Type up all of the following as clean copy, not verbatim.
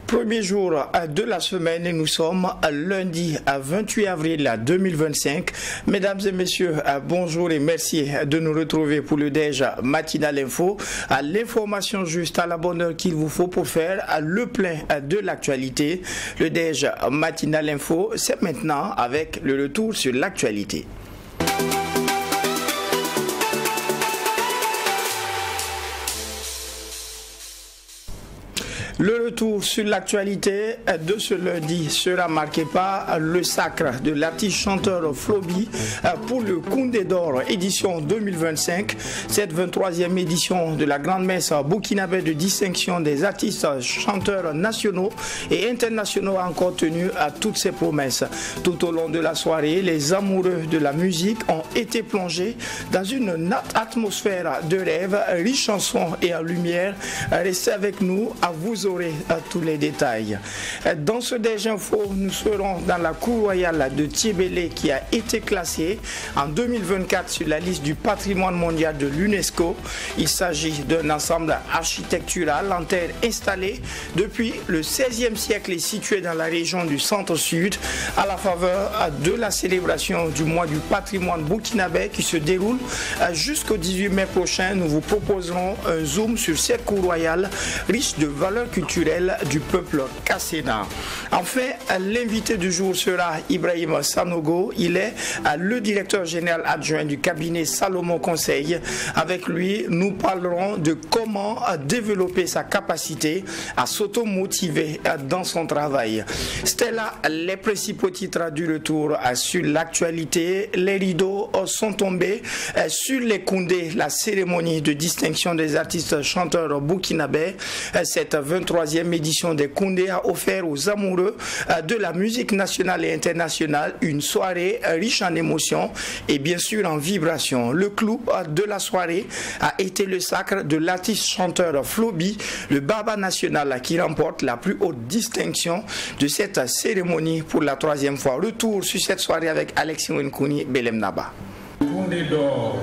Premier jour de la semaine et nous sommes lundi 28 avril 2025. Mesdames et messieurs, bonjour et merci de nous retrouver pour le DEJ Matinal Info. L'information juste à la bonne heure qu'il vous faut pour faire le plein de l'actualité. Le DEJ Matinal Info, c'est maintenant avec le retour sur l'actualité. Le retour sur l'actualité de ce lundi sera marqué par le sacre de l'artiste chanteur Flobi pour le Koundé d'Or édition 2025. Cette 23e édition de la grande messe burkinabé de distinction des artistes chanteurs nationaux et internationaux a encore tenu à toutes ses promesses. Tout au long de la soirée, les amoureux de la musique ont été plongés dans une atmosphère de rêve, riche en sons et en lumière. Restez avec nous, à vous aurez tous les détails. Dans ce DEJ Info, nous serons dans la cour royale de Tiébélé qui a été classée en 2024 sur la liste du patrimoine mondial de l'UNESCO. Il s'agit d'un ensemble architectural en terre installé depuis le XVIe siècle et situé dans la région du centre-sud à la faveur de la célébration du mois du patrimoine burkinabé qui se déroule jusqu'au 18 mai prochain. Nous vous proposerons un zoom sur cette cour royale riche de valeurs culturelles du peuple Kasséna. Enfin, l'invité du jour sera Ibrahim Sanogo. Il est le directeur général adjoint du cabinet Salomon Conseil. Avec lui, nous parlerons de comment développer sa capacité à s'automotiver dans son travail. C'était là les principaux titres du retour sur l'actualité. Les rideaux sont tombés sur les Koundé, la cérémonie de distinction des artistes chanteurs burkinabés. Cette 23e édition des Koundé a offert aux amoureux de la musique nationale et internationale une soirée riche en émotions et bien sûr en vibrations. Le clou de la soirée a été le sacre de l'artiste chanteur Flobi, le Baba national qui remporte la plus haute distinction de cette cérémonie pour la 3e fois. Retour sur cette soirée avec Alexis Wenkouni Belem Naba. Le Koundé d'Or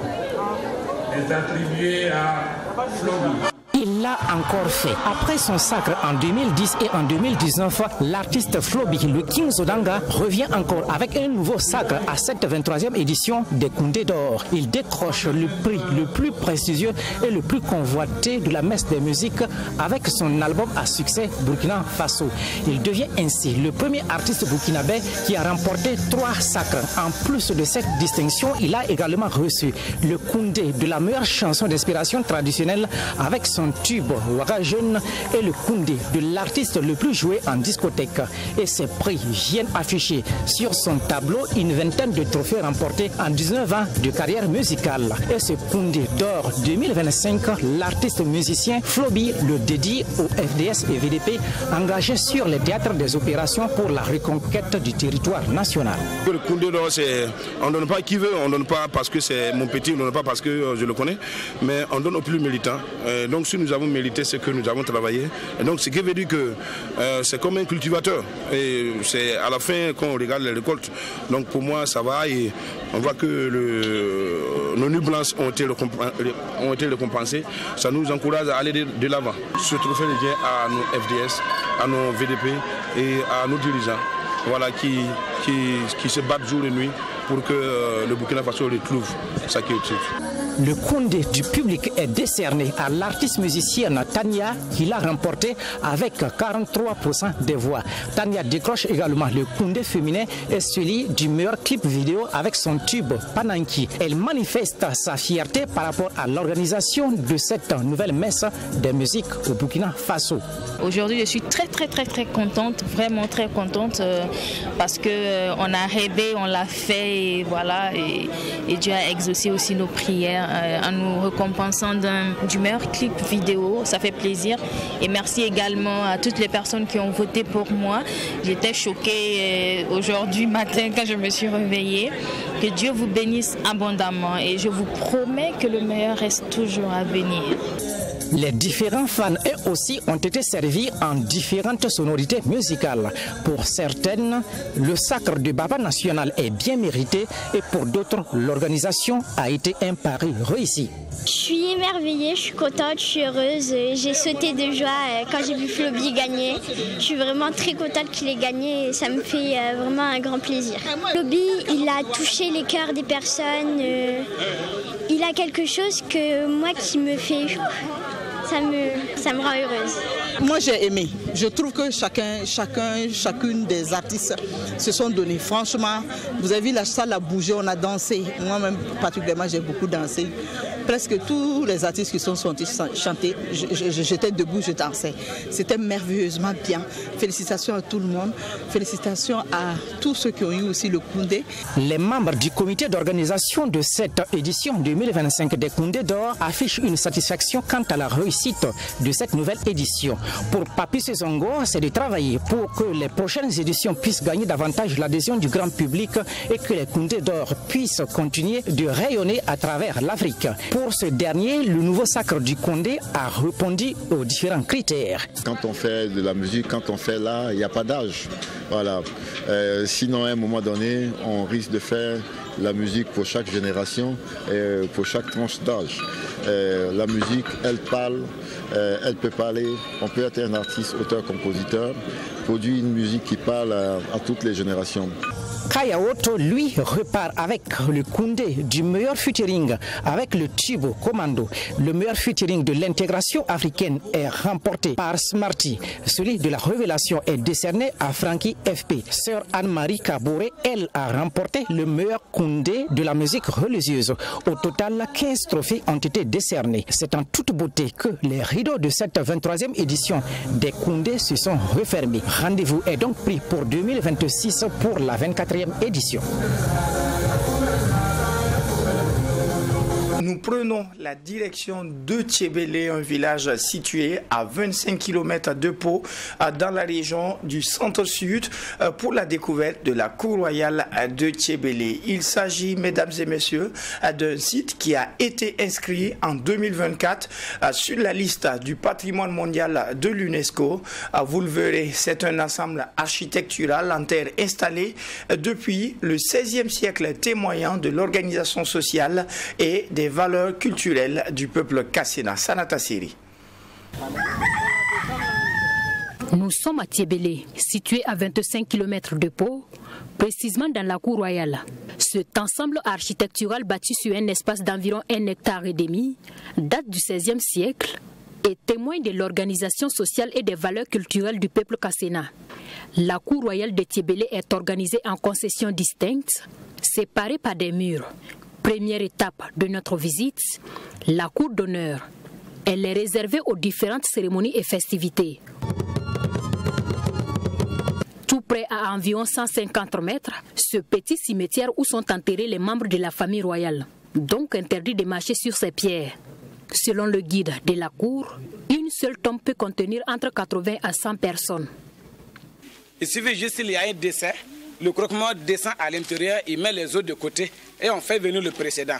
est attribué à Flobi. Il l'a encore fait. Après son sacre en 2010 et en 2019, l'artiste Flobi, le King Zodanga, revient encore avec un nouveau sacre à cette 23e édition des Koundé d'Or. Il décroche le prix le plus prestigieux et le plus convoité de la messe des musiques avec son album à succès Burkina Faso. Il devient ainsi le premier artiste burkinabé qui a remporté 3 sacres. En plus de cette distinction, il a également reçu le Koundé de la meilleure chanson d'inspiration traditionnelle avec son tube Waka Jeune et le Koundé de l'artiste le plus joué en discothèque. Et ces prix viennent afficher sur son tableau une vingtaine de trophées remportés en 19 ans de carrière musicale. Et ce Koundé d'Or 2025, l'artiste musicien Flobi le dédie au FDS et VDP engagés sur les théâtres des opérations pour la reconquête du territoire national. Le Koundé d'Or, on ne donne pas qui veut, on ne donne pas parce que c'est mon petit, on ne donne pas parce que je le connais, mais on donne au plus méritant. Donc si nous avons mérité ce que nous avons travaillé, et donc ce qui veut dire que c'est comme un cultivateur et c'est à la fin qu'on regarde les récoltes. Donc pour moi ça va et on voit que nos nuits blanches ont été récompensées. Ça nous encourage à aller de l'avant. Ce trophée vient à nos FDS, à nos VDP et à nos dirigeants, voilà, qui se battent jour et nuit pour que le Burkina Faso retrouve sa culture. Le Koundé du public est décerné à l'artiste musicienne Tania qui l'a remporté avec 43% des voix. Tania décroche également le Koundé féminin et celui du meilleur clip vidéo avec son tube Pananki. Elle manifeste sa fierté par rapport à l'organisation de cette nouvelle messe des musiques au Burkina Faso. Aujourd'hui, je suis très contente, vraiment très contente parce qu'on a rêvé, on l'a fait et voilà, et Dieu a exaucé aussi nos prières en nous récompensant du meilleur clip vidéo. Ça fait plaisir et merci également à toutes les personnes qui ont voté pour moi. J'étais choquée aujourd'hui matin quand je me suis réveillée. Que Dieu vous bénisse abondamment et je vous promets que le meilleur reste toujours à venir. Les différents fans, eux aussi, ont été servis en différentes sonorités musicales. Pour certaines, le sacre du Baba national est bien mérité et pour d'autres, l'organisation a été un pari réussi. Je suis émerveillée, je suis contente, je suis heureuse. J'ai sauté de joie quand j'ai vu Floby gagner. Je suis vraiment très contente qu'il ait gagné et ça me fait vraiment un grand plaisir. Floby, il a touché les cœurs des personnes. Il a quelque chose que moi qui me fait... Ça me rend heureuse. Moi j'ai aimé. Je trouve que chacune des artistes se sont donnés. Franchement, vous avez vu la salle a bougé, on a dansé. Moi-même particulièrement j'ai beaucoup dansé. Presque tous les artistes qui sont sortis chanter, j'étais debout, je dansais. C'était merveilleusement bien. Félicitations à tout le monde. Félicitations à tous ceux qui ont eu aussi le Koundé. Les membres du comité d'organisation de cette édition 2025 des Koundé d'or affichent une satisfaction quant à la réussite de cette nouvelle édition. Pour Papi Sezongo, c'est de travailler pour que les prochaines éditions puissent gagner davantage l'adhésion du grand public et que les Koundé d'or puissent continuer de rayonner à travers l'Afrique. Pour ce dernier, le nouveau sacre du Koundé a répondu aux différents critères. Quand on fait de la musique, quand on fait l'art, il n'y a pas d'âge. Voilà. Sinon, à un moment donné, on risque de faire la musique pour chaque génération et pour chaque tranche d'âge. La musique, elle parle, elle peut parler. On peut être un artiste, auteur, compositeur, produire une musique qui parle à toutes les générations. Kaya Otto, lui, repart avec le Koundé du meilleur featuring avec le tube Commando. Le meilleur featuring de l'intégration africaine est remporté par Smarty. Celui de la révélation est décerné à Frankie FP. Sœur Anne-Marie Kabouré, elle, a remporté le meilleur Koundé de la musique religieuse. Au total, 15 trophées ont été décernés. C'est en toute beauté que les rideaux de cette 23e édition des Koundé se sont refermés. Rendez-vous est donc pris pour 2026 pour la 24e édition. Nous prenons la direction de Tchébélé, un village situé à 25 km de Pau, dans la région du centre-sud, pour la découverte de la cour royale de Tchébélé. Il s'agit, mesdames et messieurs, d'un site qui a été inscrit en 2024 sur la liste du patrimoine mondial de l'UNESCO. Vous le verrez, c'est un ensemble architectural en terre installé depuis le XVIe siècle, témoignant de l'organisation sociale et des valeurs culturelles du peuple Kassena. Sanata Siri. Nous sommes à Tchébélé, situé à 25 km de Pau, précisément dans la cour royale. Cet ensemble architectural bâti sur un espace d'environ 1,5 hectare date du XVIe siècle et témoigne de l'organisation sociale et des valeurs culturelles du peuple Kassena. La cour royale de Tchébélé est organisée en concessions distinctes, séparées par des murs. Première étape de notre visite, la cour d'honneur. Elle est réservée aux différentes cérémonies et festivités. Tout près à environ 150 mètres, ce petit cimetière où sont enterrés les membres de la famille royale. Donc interdit de marcher sur ces pierres. Selon le guide de la cour, une seule tombe peut contenir entre 80 à 100 personnes. Il suffit juste qu'il y a un décès. Le croque-mort descend à l'intérieur, il met les autres de côté et on fait venir le précédent.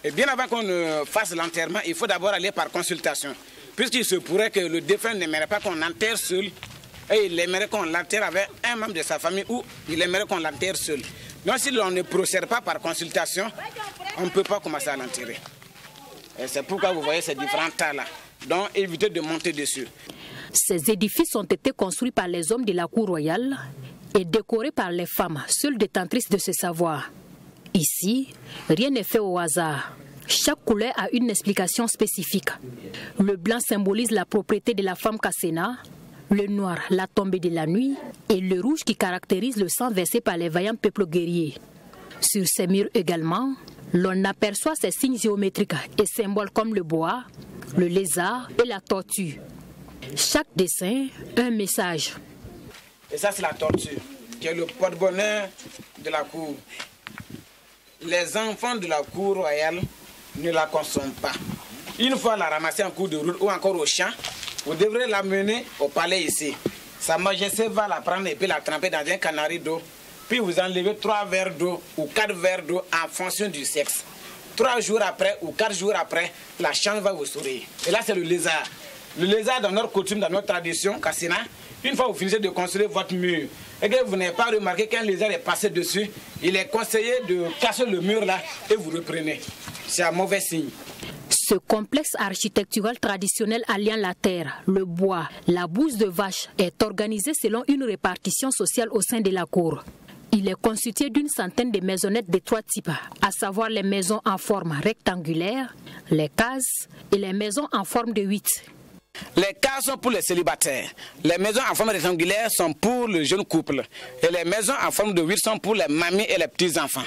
Et bien avant qu'on fasse l'enterrement, il faut d'abord aller par consultation. Puisqu'il se pourrait que le défunt n'aimerait pas qu'on l'enterre seul, et il aimerait qu'on l'enterre avec un membre de sa famille ou il aimerait qu'on l'enterre seul. Donc si on ne procède pas par consultation, on ne peut pas commencer à l'enterrer. C'est pourquoi vous voyez ces différents tas-là. Donc évitez de monter dessus. Ces édifices ont été construits par les hommes de la cour royale et décorés par les femmes, seules détentrices de ce savoir. Ici, rien n'est fait au hasard. Chaque couleur a une explication spécifique. Le blanc symbolise la propriété de la femme Kassena, le noir la tombée de la nuit et le rouge qui caractérise le sang versé par les vaillants peuples guerriers. Sur ces murs également, l'on aperçoit ces signes géométriques et symboles comme le bois, le lézard et la tortue. Chaque dessin, un message. Et ça, c'est la tortue, qui est le porte-bonheur de la cour. Les enfants de la cour royale ne la consomment pas. Une fois la ramasser en cours de route ou encore au champ, vous devrez l'amener au palais ici. Sa Majesté va la prendre et puis la tremper dans un canari d'eau. Puis vous enlevez 3 verres d'eau ou 4 verres d'eau en fonction du sexe. 3 jours après ou 4 jours après, la chance va vous sourire. Et là, c'est le lézard. Le lézard, dans notre coutume, dans notre tradition, Kassina, une fois que vous finissez de construire votre mur et que vous n'avez pas remarqué qu'un lézard est passé dessus, il est conseillé de casser le mur là et vous reprenez. C'est un mauvais signe. Ce complexe architectural traditionnel alliant la terre, le bois, la bouse de vache est organisé selon une répartition sociale au sein de la cour. Il est constitué d'une centaine de maisonnettes de 3 types, à savoir les maisons en forme rectangulaire, les cases et les maisons en forme de 8. Les cases sont pour les célibataires, les maisons en forme rectangulaire sont pour le jeune couple et les maisons en forme de 8 sont pour les mamies et les petits-enfants.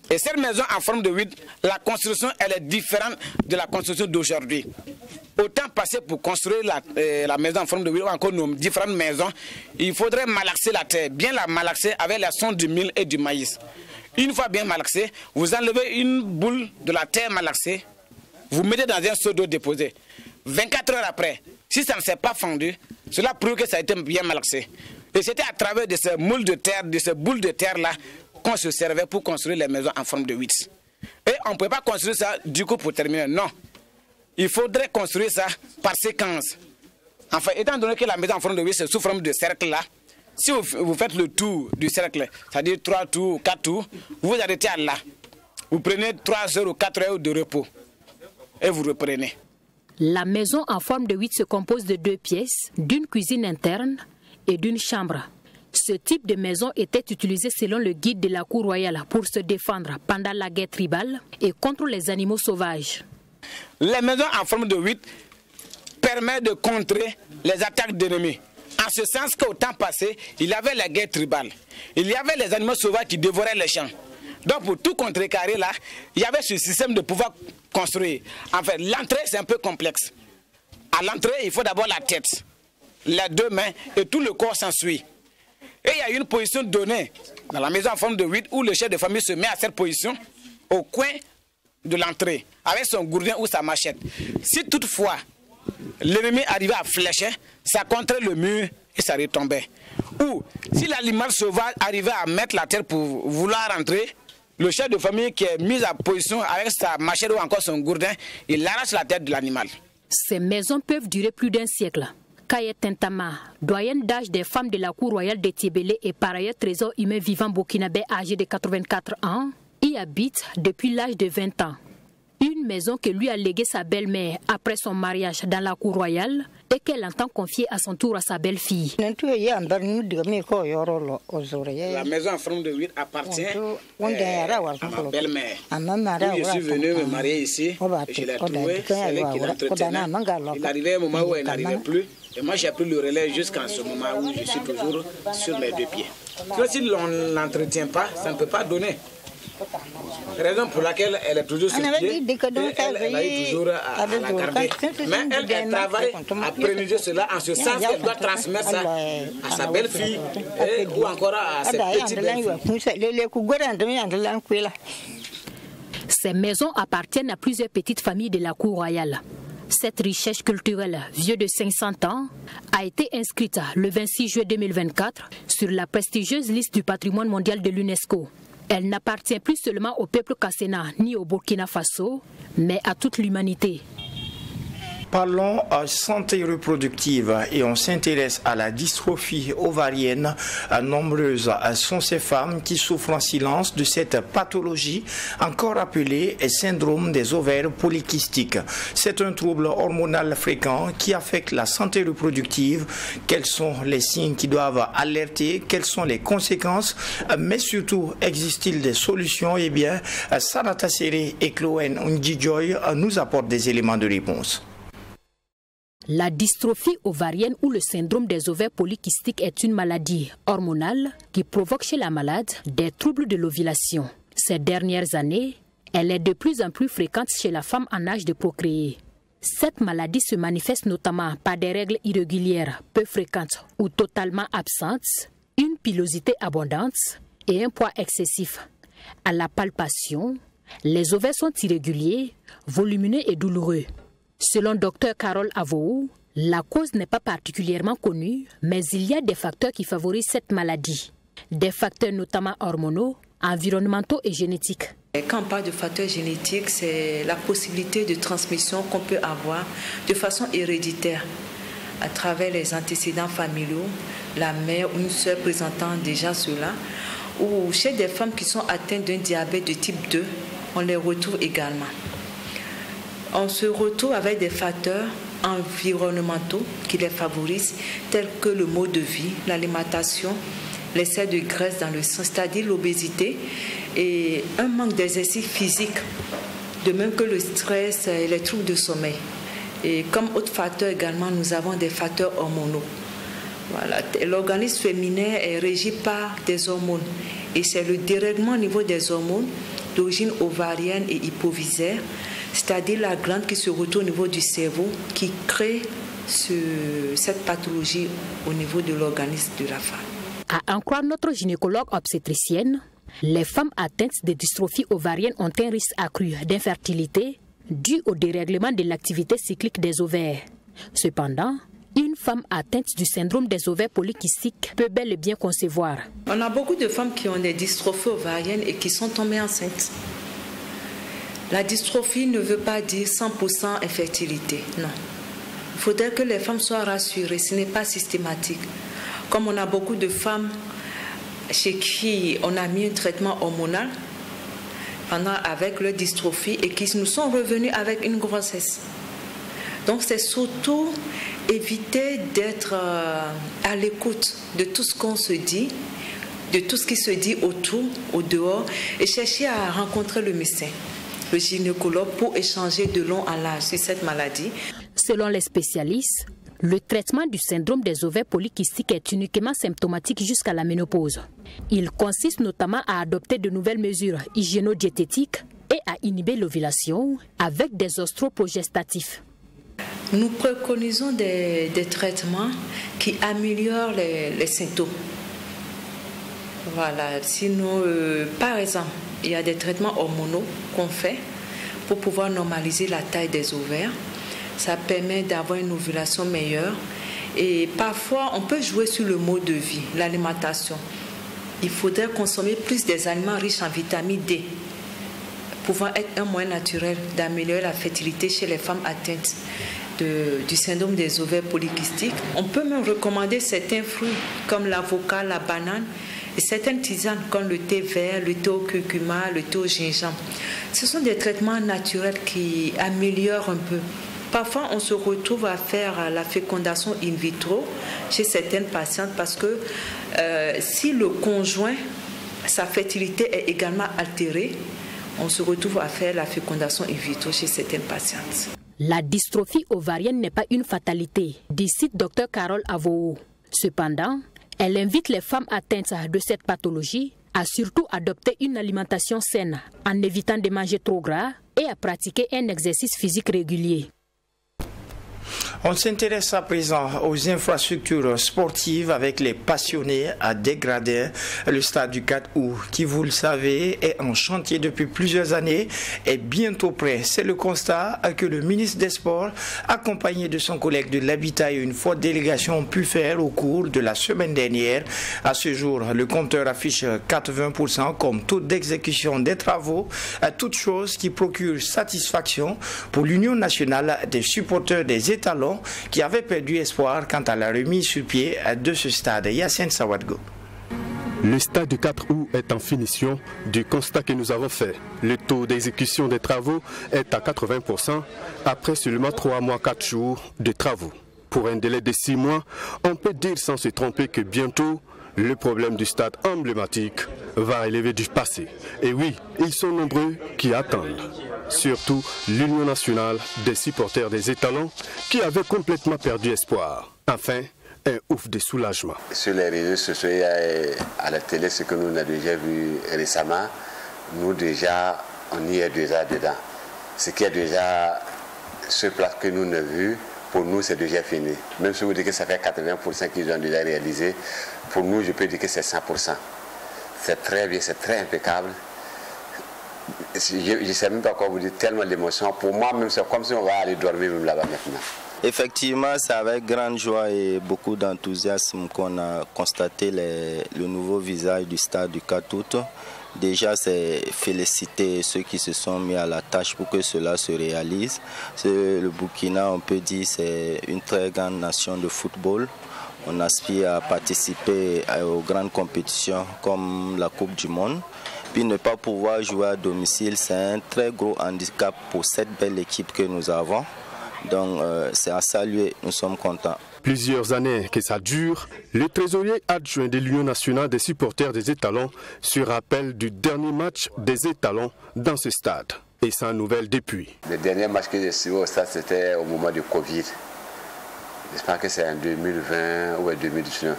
Et cette maison en forme de 8, la construction elle est différente de la construction d'aujourd'hui. Autant passer pour construire la maison en forme de 8 ou encore nos différentes maisons, il faudrait malaxer la terre, bien la malaxer avec la sonde du mil et du maïs. Une fois bien malaxée, vous enlevez une boule de la terre malaxée, vous mettez dans un seau d'eau déposé. 24 heures après, si ça ne s'est pas fendu, cela prouve que ça a été bien malaxé. Et c'était à travers de ces moules de terre, de ces boules de terre-là, qu'on se servait pour construire les maisons en forme de 8. Et on ne peut pas construire ça du coup pour terminer, non. Il faudrait construire ça par séquence. Enfin, étant donné que la maison en forme de 8, c'est sous forme de cercle-là, si vous faites le tour du cercle, c'est-à-dire 3 tours ou 4 tours, vous vous arrêtez à là. Vous prenez 3 heures ou 4 heures de repos et vous reprenez. La maison en forme de 8 se compose de 2 pièces, d'une cuisine interne et d'une chambre. Ce type de maison était utilisé selon le guide de la cour royale pour se défendre pendant la guerre tribale et contre les animaux sauvages. Les maisons en forme de 8 permettent de contrer les attaques d'ennemis. En ce sens qu'au temps passé, il y avait la guerre tribale. Il y avait les animaux sauvages qui dévoraient les champs. Donc pour tout contrecarrer là, il y avait ce système de pouvoir construire. En fait, l'entrée c'est un peu complexe. À l'entrée, il faut d'abord la tête, les 2 mains et tout le corps s'ensuit. Et il y a une position donnée dans la maison en forme de 8 où le chef de famille se met à cette position au coin de l'entrée avec son gourdin ou sa machette. Si toutefois l'ennemi arrivait à flécher, ça contrait le mur et ça retombait. Ou si l'animal sauvage arrivait à mettre la tête pour vouloir rentrer, le chef de famille qui est mis en position avec sa machette ou encore son gourdin, il arrache la tête de l'animal. Ces maisons peuvent durer plus d'1 siècle. Kaya Tentama, doyenne d'âge des femmes de la cour royale de Tébélé et par ailleurs trésor humain vivant burkinabé âgé de 84 ans, y habite depuis l'âge de 20 ans. Une maison que lui a léguée sa belle-mère après son mariage dans la cour royale et qu'elle entend confier à son tour à sa belle-fille. La maison en forme de 8 appartient à ma belle-mère. Je suis venu me marier ici et je l'ai trouvée, c'est elle qui l'entretenait. Il arrivait un moment où elle n'arrivait plus et moi j'ai pris le relais jusqu'à ce moment où je suis toujours sur mes 2 pieds. Si on ne l'entretient pas, ça ne peut pas donner. Raison pour laquelle elle est toujours sur pied, elle a eu toujours à la garder. Mais elle travaille à préniger cela en ce sens qu'elle doit transmettre ça à sa belle-fille ou encore à ses petites belles-filles. Ces maisons appartiennent à plusieurs petites familles de la cour royale. Cette richesse culturelle, vieux de 500 ans, a été inscrite le 26 juillet 2024 sur la prestigieuse liste du patrimoine mondial de l'UNESCO. Elle n'appartient plus seulement au peuple kasséna ni au Burkina Faso, mais à toute l'humanité. Parlons santé reproductive et on s'intéresse à la dystrophie ovarienne. Nombreuses sont ces femmes qui souffrent en silence de cette pathologie, encore appelée syndrome des ovaires polykystiques. C'est un trouble hormonal fréquent qui affecte la santé reproductive. Quels sont les signes qui doivent alerter? Quelles sont les conséquences? Mais surtout, existe-t-il des solutions? Eh bien, Sarata Sere et Chloé Ndjijoy nous apportent des éléments de réponse. La dystrophie ovarienne ou le syndrome des ovaires polykystiques est une maladie hormonale qui provoque chez la malade des troubles de l'ovulation. Ces dernières années, elle est de plus en plus fréquente chez la femme en âge de procréer. Cette maladie se manifeste notamment par des règles irrégulières, peu fréquentes ou totalement absentes, une pilosité abondante et un poids excessif. À la palpation, les ovaires sont irréguliers, volumineux et douloureux. Selon Dr Carole Avou, la cause n'est pas particulièrement connue, mais il y a des facteurs qui favorisent cette maladie. Des facteurs notamment hormonaux, environnementaux et génétiques. Quand on parle de facteurs génétiques, c'est la possibilité de transmission qu'on peut avoir de façon héréditaire à travers les antécédents familiaux, la mère ou une sœur présentant déjà cela, ou chez des femmes qui sont atteintes d'un diabète de type 2, on les retrouve également. On se retrouve avec des facteurs environnementaux qui les favorisent, tels que le mode de vie, l'alimentation, l'excès de graisse dans le sang, c'est-à-dire l'obésité, et un manque d'exercice physique, de même que le stress et les troubles de sommeil. Et comme autre facteur également, nous avons des facteurs hormonaux. Voilà. L'organisme féminin est régi par des hormones, et c'est le dérèglement au niveau des hormones d'origine ovarienne et hypophysaire, c'est-à-dire la glande qui se retrouve au niveau du cerveau, qui crée cette pathologie au niveau de l'organisme de la femme. À en croire notre gynécologue obstétricienne, les femmes atteintes de dystrophie ovarienne ont un risque accru d'infertilité dû au dérèglement de l'activité cyclique des ovaires. Cependant, une femme atteinte du syndrome des ovaires polykystiques peut bel et bien concevoir. On a beaucoup de femmes qui ont des dystrophies ovariennes et qui sont tombées enceintes. La dystrophie ne veut pas dire 100% infertilité, non. Il faudrait que les femmes soient rassurées, ce n'est pas systématique. Comme on a beaucoup de femmes chez qui on a mis un traitement hormonal avec leur dystrophie et qui nous sont revenus avec une grossesse. Donc c'est surtout éviter d'être à l'écoute de tout ce qu'on se dit, de tout ce qui se dit autour, au dehors, et chercher à rencontrer le médecin, le gynécologue, pour échanger de long en large sur cette maladie. Selon les spécialistes, le traitement du syndrome des ovaires polykystiques est uniquement symptomatique jusqu'à la ménopause. Il consiste notamment à adopter de nouvelles mesures hygiéno-diététiques et à inhiber l'ovulation avec des ostroprogestatifs. Nous préconisons des traitements qui améliorent les symptômes. Voilà. Sinon, par exemple, il y a des traitements hormonaux qu'on fait pour pouvoir normaliser la taille des ovaires. Ça permet d'avoir une ovulation meilleure. Et parfois, on peut jouer sur le mode de vie, l'alimentation. Il faudrait consommer plus des aliments riches en vitamine D, pouvant être un moyen naturel d'améliorer la fertilité chez les femmes atteintes du syndrome des ovaires polykystiques. On peut même recommander certains fruits comme l'avocat, la banane et certaines tisanes comme le thé vert, le thé au curcuma, le thé au gingembre. Ce sont des traitements naturels qui améliorent un peu. Parfois, on se retrouve à faire la fécondation in vitro chez certaines patientes parce que si le conjoint, sa fertilité est également altérée, on se retrouve à faire la fécondation in vitro chez certaines patientes. La dystrophie ovarienne n'est pas une fatalité, dit Dr Carole Avoo. Cependant, elle invite les femmes atteintes de cette pathologie à surtout adopter une alimentation saine en évitant de manger trop gras et à pratiquer un exercice physique régulier. On s'intéresse à présent aux infrastructures sportives avec les passionnés à Degradin. Le stade du 4 août, qui vous le savez, est en chantier depuis plusieurs années, est bientôt prêt. C'est le constat que le ministre des Sports, accompagné de son collègue de l'Habitat et une forte délégation, ont pu faire au cours de la semaine dernière. À ce jour, le compteur affiche 80% comme taux d'exécution des travaux, toute chose qui procure satisfaction pour l'Union nationale des supporters des étalons qui avait perdu espoir quant à la remise sur pied de ce stade. Yassine Sawadgo. Le stade du 4 août est en finition du constat que nous avons fait. Le taux d'exécution des travaux est à 80% après seulement 3 mois 4 jours de travaux. Pour un délai de 6 mois, on peut dire sans se tromper que bientôt, le problème du stade emblématique va élever du passé. Et oui, ils sont nombreux qui attendent. Surtout l'Union nationale des supporters des étalons qui avait complètement perdu espoir. Enfin, un ouf de soulagement. Sur les réseaux sociaux et à la télé, ce que nous avons déjà vu récemment, nous déjà, on y est déjà dedans. Ce qui est déjà ce plat que nous avons vu, pour nous c'est déjà fini. Même si vous dites que ça fait 80% qu'ils ont déjà réalisé, pour nous je peux dire que c'est 100%. C'est très bien, c'est très impeccable. Je ne sais même pas quoi vous dire, tellement d'émotion. Pour moi, même c'est comme si on va aller dormir même là-bas maintenant. Effectivement, c'est avec grande joie et beaucoup d'enthousiasme qu'on a constaté le nouveau visage du stade du 4 août. Déjà, c'est féliciter ceux qui se sont mis à la tâche pour que cela se réalise. Le Burkina, on peut dire, c'est une très grande nation de football. On aspire à participer aux grandes compétitions comme la Coupe du Monde. Puis ne pas pouvoir jouer à domicile, c'est un très gros handicap pour cette belle équipe que nous avons. Donc c'est à saluer, nous sommes contents. Plusieurs années que ça dure, le trésorier adjoint de l'Union nationale des supporters des étalons se rappelle du dernier match des étalons dans ce stade. Et sans nouvelles depuis. Le dernier match que j'ai suivi au stade, c'était au moment du Covid. J'espère que c'est en 2020 ou en 2019.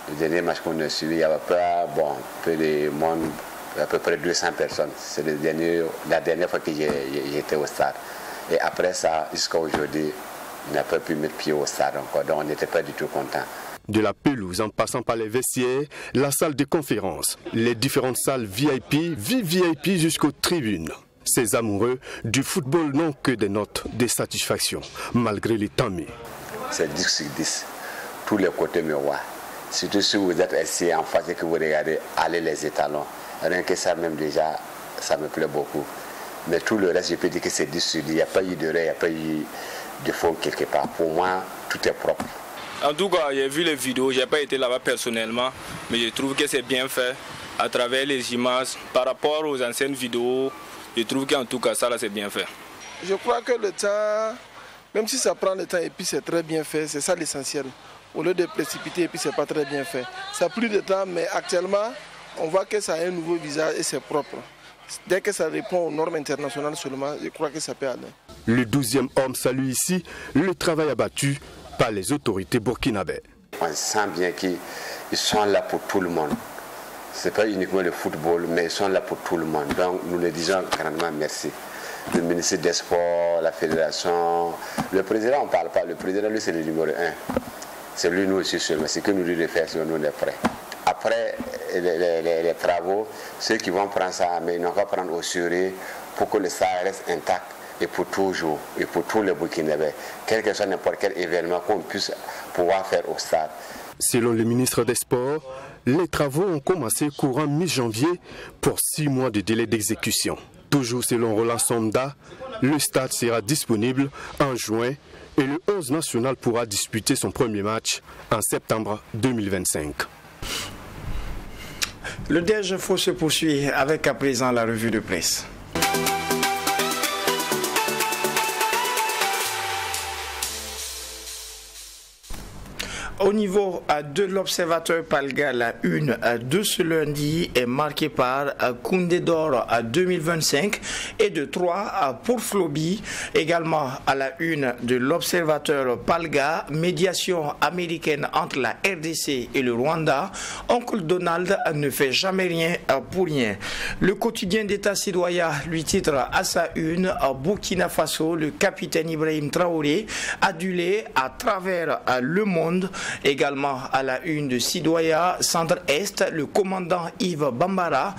Le dernier match qu'on a suivi, il y avait pas, peu de monde, à peu près 200 personnes. C'est la dernière fois que j'étais au stade. Et après ça, jusqu'à aujourd'hui, on n'a pas pu mettre pied au stade encore, donc on n'était pas du tout content. De la pelouse en passant par les vestiaires, la salle de conférence, les différentes salles VIP, VIP jusqu'aux tribunes. Ces amoureux du football n'ont que des notes de satisfaction, malgré les temps mis. C'est 10 sur 10. Tous les côtés me voient. Surtout si vous êtes assis en face et que vous regardez aller les étalons. Rien que ça même déjà, ça me plaît beaucoup. Mais tout le reste, je peux dire que c'est 10 sur 10. Il n'y a pas eu d'erreur, il n'y a pas eu de faute quelque part. Pour moi, tout est propre. En tout cas, j'ai vu les vidéos, je n'ai pas été là-bas personnellement, mais je trouve que c'est bien fait à travers les images. Par rapport aux anciennes vidéos, je trouve qu'en tout cas, ça là, c'est bien fait. Je crois que le temps, même si ça prend le temps et puis c'est très bien fait, c'est ça l'essentiel. Au lieu de précipiter et puis c'est pas très bien fait. Ça a pris de temps, mais actuellement, on voit que ça a un nouveau visage et c'est propre. Dès que ça répond aux normes internationales seulement, je crois que ça peut aller. Le 12e homme salue ici le travail abattu par les autorités burkinabées. On sent bien qu'ils sont là pour tout le monde. Ce n'est pas uniquement le football, mais ils sont là pour tout le monde. Donc nous le disons grandement merci. Le ministre des Sports, la fédération, le président, on ne parle pas. Le président, lui, c'est le numéro 1. C'est lui, nous aussi seulement. C'est que nous lui devons faire, nous, on est prêts. Après les travaux, ceux qui vont prendre ça, mais ils n'ont qu'à prendre au sérieux pour que le stade reste intact et pour toujours, et pour tous les Burkinabés, quel que soit n'importe quel événement qu'on puisse pouvoir faire au stade. Selon le ministre des Sports, les travaux ont commencé courant mi-janvier pour 6 mois de délai d'exécution. Toujours selon Roland Sonda, le stade sera disponible en juin et le 11 national pourra disputer son premier match en septembre 2025. Le DG Info se poursuit avec à présent la revue de presse. Au niveau de l'Observateur Palga, la une de ce lundi est marquée par Koundé d'or 2025 et de 3 pour Floby. Également à la une de l'Observateur Palga, médiation américaine entre la RDC et le Rwanda. Oncle Donald ne fait jamais rien pour rien. Le quotidien d'État citoyen lui titre à sa une Burkina Faso, le capitaine Ibrahim Traoré adulé à travers le monde. Également à la une de Sidoya, Centre-Est, le commandant Yves Bambara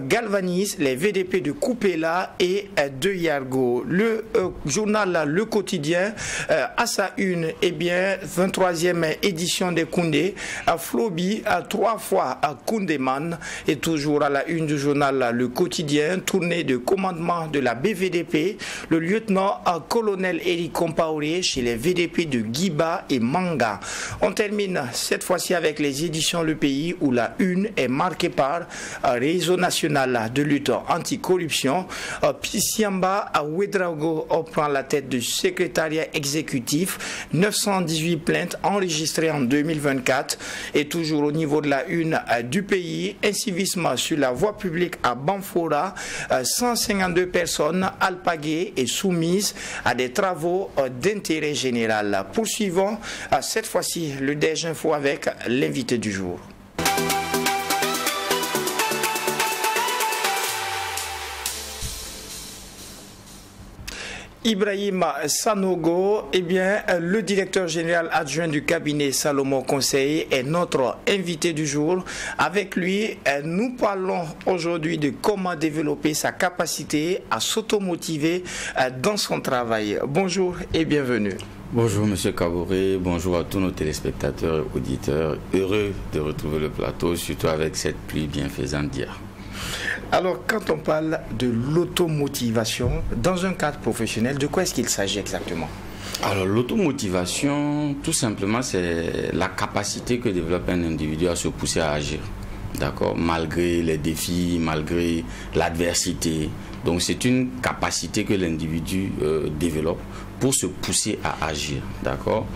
galvanise les VDP de Koupela et de Yargo. Le journal Le Quotidien, à sa une, 23e édition des Koundé, Floby, 3 fois Koundéman, et toujours à la une du journal Le Quotidien, tournée de commandement de la BVDP, le lieutenant-colonel Eric Compaoré chez les VDP de Guiba et Manga. On termine cette fois-ci avec les éditions Le Pays où la une est marquée par Réseau national de lutte anticorruption. Pisiamba Ouedraogo prend la tête du secrétariat exécutif. 918 plaintes enregistrées en 2024. Et toujours au niveau de la une du Pays, incivisme sur la voie publique à Banfora. 152 personnes alpaguées et soumises à des travaux d'intérêt général. Poursuivons cette fois-ci le DG Info avec l'invité du jour. Ibrahim Sanogo, le directeur général adjoint du cabinet Salomon Conseil est notre invité du jour. Avec lui, nous parlons aujourd'hui de comment développer sa capacité à s'automotiver dans son travail. Bonjour et bienvenue. Bonjour M. Kaboré, bonjour à tous nos téléspectateurs et auditeurs. Heureux de retrouver le plateau, surtout avec cette pluie bienfaisante d'hier. Alors, quand on parle de l'automotivation dans un cadre professionnel, de quoi est-ce qu'il s'agit exactement? Alors, l'automotivation, tout simplement, c'est la capacité que développe un individu à se pousser à agir. D'accord, malgré les défis, malgré l'adversité. Donc c'est une capacité que l'individu développe pour se pousser à agir. D'accord,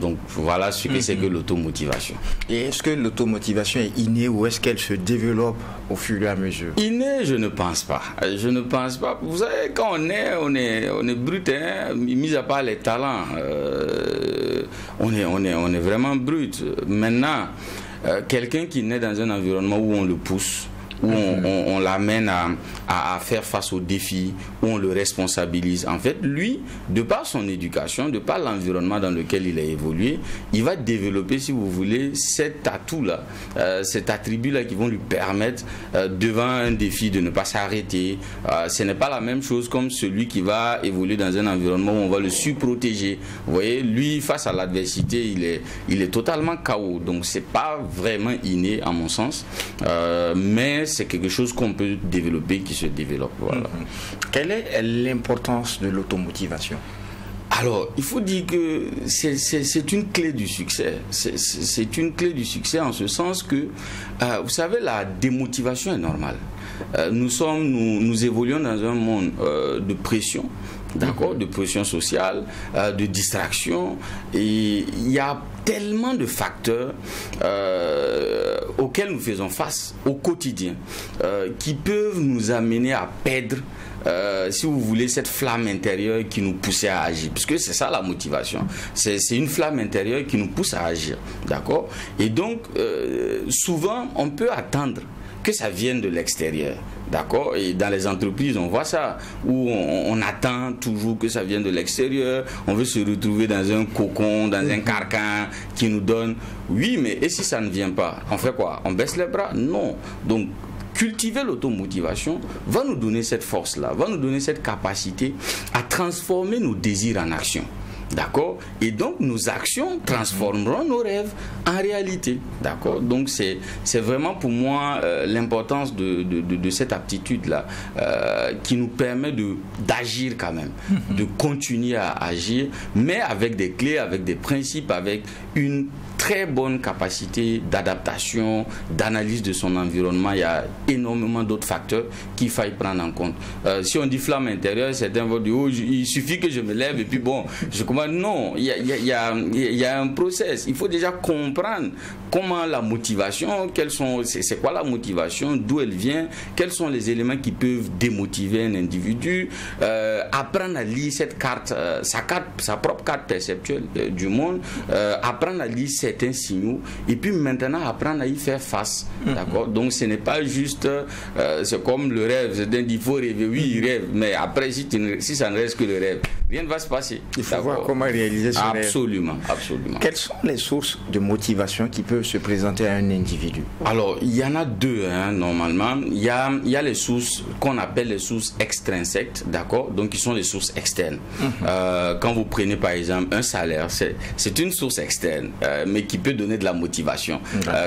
donc voilà ce que c'est que l'automotivation. Et est-ce que l'automotivation est innée ou est-ce qu'elle se développe au fur et à mesure? Innée, je ne pense pas. Je ne pense pas. Vous savez, quand on est brut, hein, mis à part les talents, on est vraiment brut. Maintenant, quelqu'un qui naît dans un environnement où on le pousse, où on l'amène à faire face aux défis, où on le responsabilise. En fait, lui, de par son éducation, de par l'environnement dans lequel il a évolué, il va développer, si vous voulez, cet atout-là, cet attribut-là qui vont lui permettre, devant un défi, de ne pas s'arrêter. Ce n'est pas la même chose comme celui qui va évoluer dans un environnement où on va le surprotéger. Vous voyez, lui, face à l'adversité, il est totalement KO. Donc, c'est pas vraiment inné, à mon sens. Mais c'est quelque chose qu'on peut développer, qui se développe. Voilà. Quelle est l'importance de l'automotivation? Alors, il faut dire que c'est une clé du succès. C'est une clé du succès en ce sens que, vous savez, la démotivation est normale. Nous évoluons dans un monde de pression. D'accord, de pression sociale, de distraction, et il y a tellement de facteurs auxquels nous faisons face au quotidien qui peuvent nous amener à perdre, si vous voulez, cette flamme intérieure qui nous poussait à agir, puisque c'est ça la motivation, c'est une flamme intérieure qui nous pousse à agir, d'accord. Et donc souvent on peut attendre que ça vienne de l'extérieur, d'accord. Et dans les entreprises, on voit ça, où on attend toujours que ça vienne de l'extérieur, on veut se retrouver dans un cocon, dans un carcan qui nous donne, oui, mais et si ça ne vient pas, on fait quoi? On baisse les bras? Non. Donc, cultiver l'automotivation va nous donner cette force-là, va nous donner cette capacité à transformer nos désirs en action. D'accord? Et donc nos actions transformeront nos rêves en réalité. D'accord? Donc c'est vraiment pour moi l'importance de cette aptitude-là qui nous permet d'agir quand même, de continuer à agir, mais avec des clés, avec des principes, avec une très bonne capacité d'adaptation, d'analyse de son environnement. Il y a énormément d'autres facteurs qu'il faille prendre en compte. Si on dit flamme intérieure, certains vont dire oh, il suffit que je me lève et puis bon, je commence. Non, il y a un process. Il faut déjà comprendre comment la motivation, c'est quoi la motivation, d'où elle vient, quels sont les éléments qui peuvent démotiver un individu, apprendre à lire cette carte, sa propre carte perceptuelle du monde, apprendre à lire certains signaux et puis maintenant apprendre à y faire face. D'accord? Donc ce n'est pas juste, c'est comme le rêve, c'est-à-dire il faut rêver, oui il rêve, mais après si ça ne reste que le rêve, rien ne va se passer. Il faut voir comment réaliser ce rêve. Absolument, absolument. Quelles sont les sources de motivation qui peuvent se présenter à un individu? Alors il y en a deux normalement. Il y a les sources qu'on appelle les sources extrinsèques, d'accord, donc qui sont les sources externes. Quand vous prenez par exemple un salaire, c'est une source externe, mais qui peut donner de la motivation.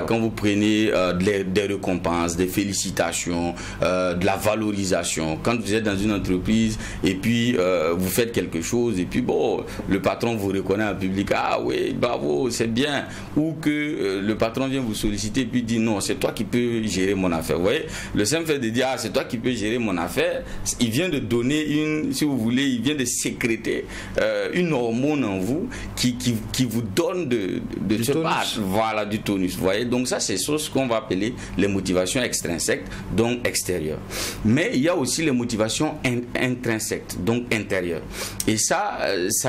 Quand vous prenez des récompenses, des félicitations, de la valorisation, quand vous êtes dans une entreprise et puis vous faites quelque chose et puis bon, le patron vous reconnaît en public, ah oui, bravo, c'est bien, ou que le patron vient vous solliciter et puis dit non, c'est toi qui peux gérer mon affaire. Vous voyez, le simple fait de dire ah, c'est toi qui peux gérer mon affaire, il vient de donner si vous voulez, il vient de sécréter une hormone en vous qui vous donne de se battre, voilà, du tonus. Vous voyez, donc ça c'est ce qu'on va appeler les motivations extrinsèques, donc extérieures. Mais il y a aussi les motivations intrinsèques, donc intérieures. Et ça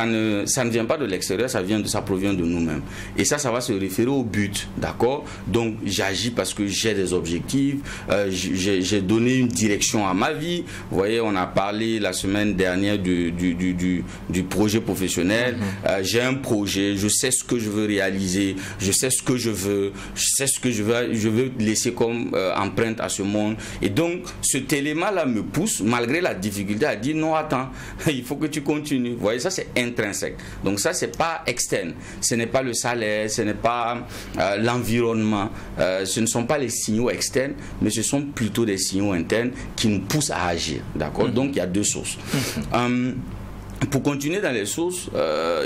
ne vient pas de l'extérieur, ça provient de nous-mêmes. Et ça va se référer au but, d'accord? Donc j'agis parce que j'ai des objectifs, j'ai donné une direction à ma vie. Vous voyez, on a parlé la semaine dernière du projet professionnel. J'ai un projet, je sais ce que je veux réaliser, je sais ce que je veux, je veux laisser comme empreinte à ce monde. Et donc cet élément-là me pousse, malgré la difficulté, à dire non, attends, il faut que tu continues. Vous voyez, ça c'est intrinsèque. Donc ça c'est pas externe. Ce n'est pas le salaire, ce n'est pas l'environnement, ce ne sont pas les signaux externes, mais ce sont plutôt des signaux internes qui nous poussent à agir. D'accord? Donc il y a deux sources. Pour continuer dans les sources,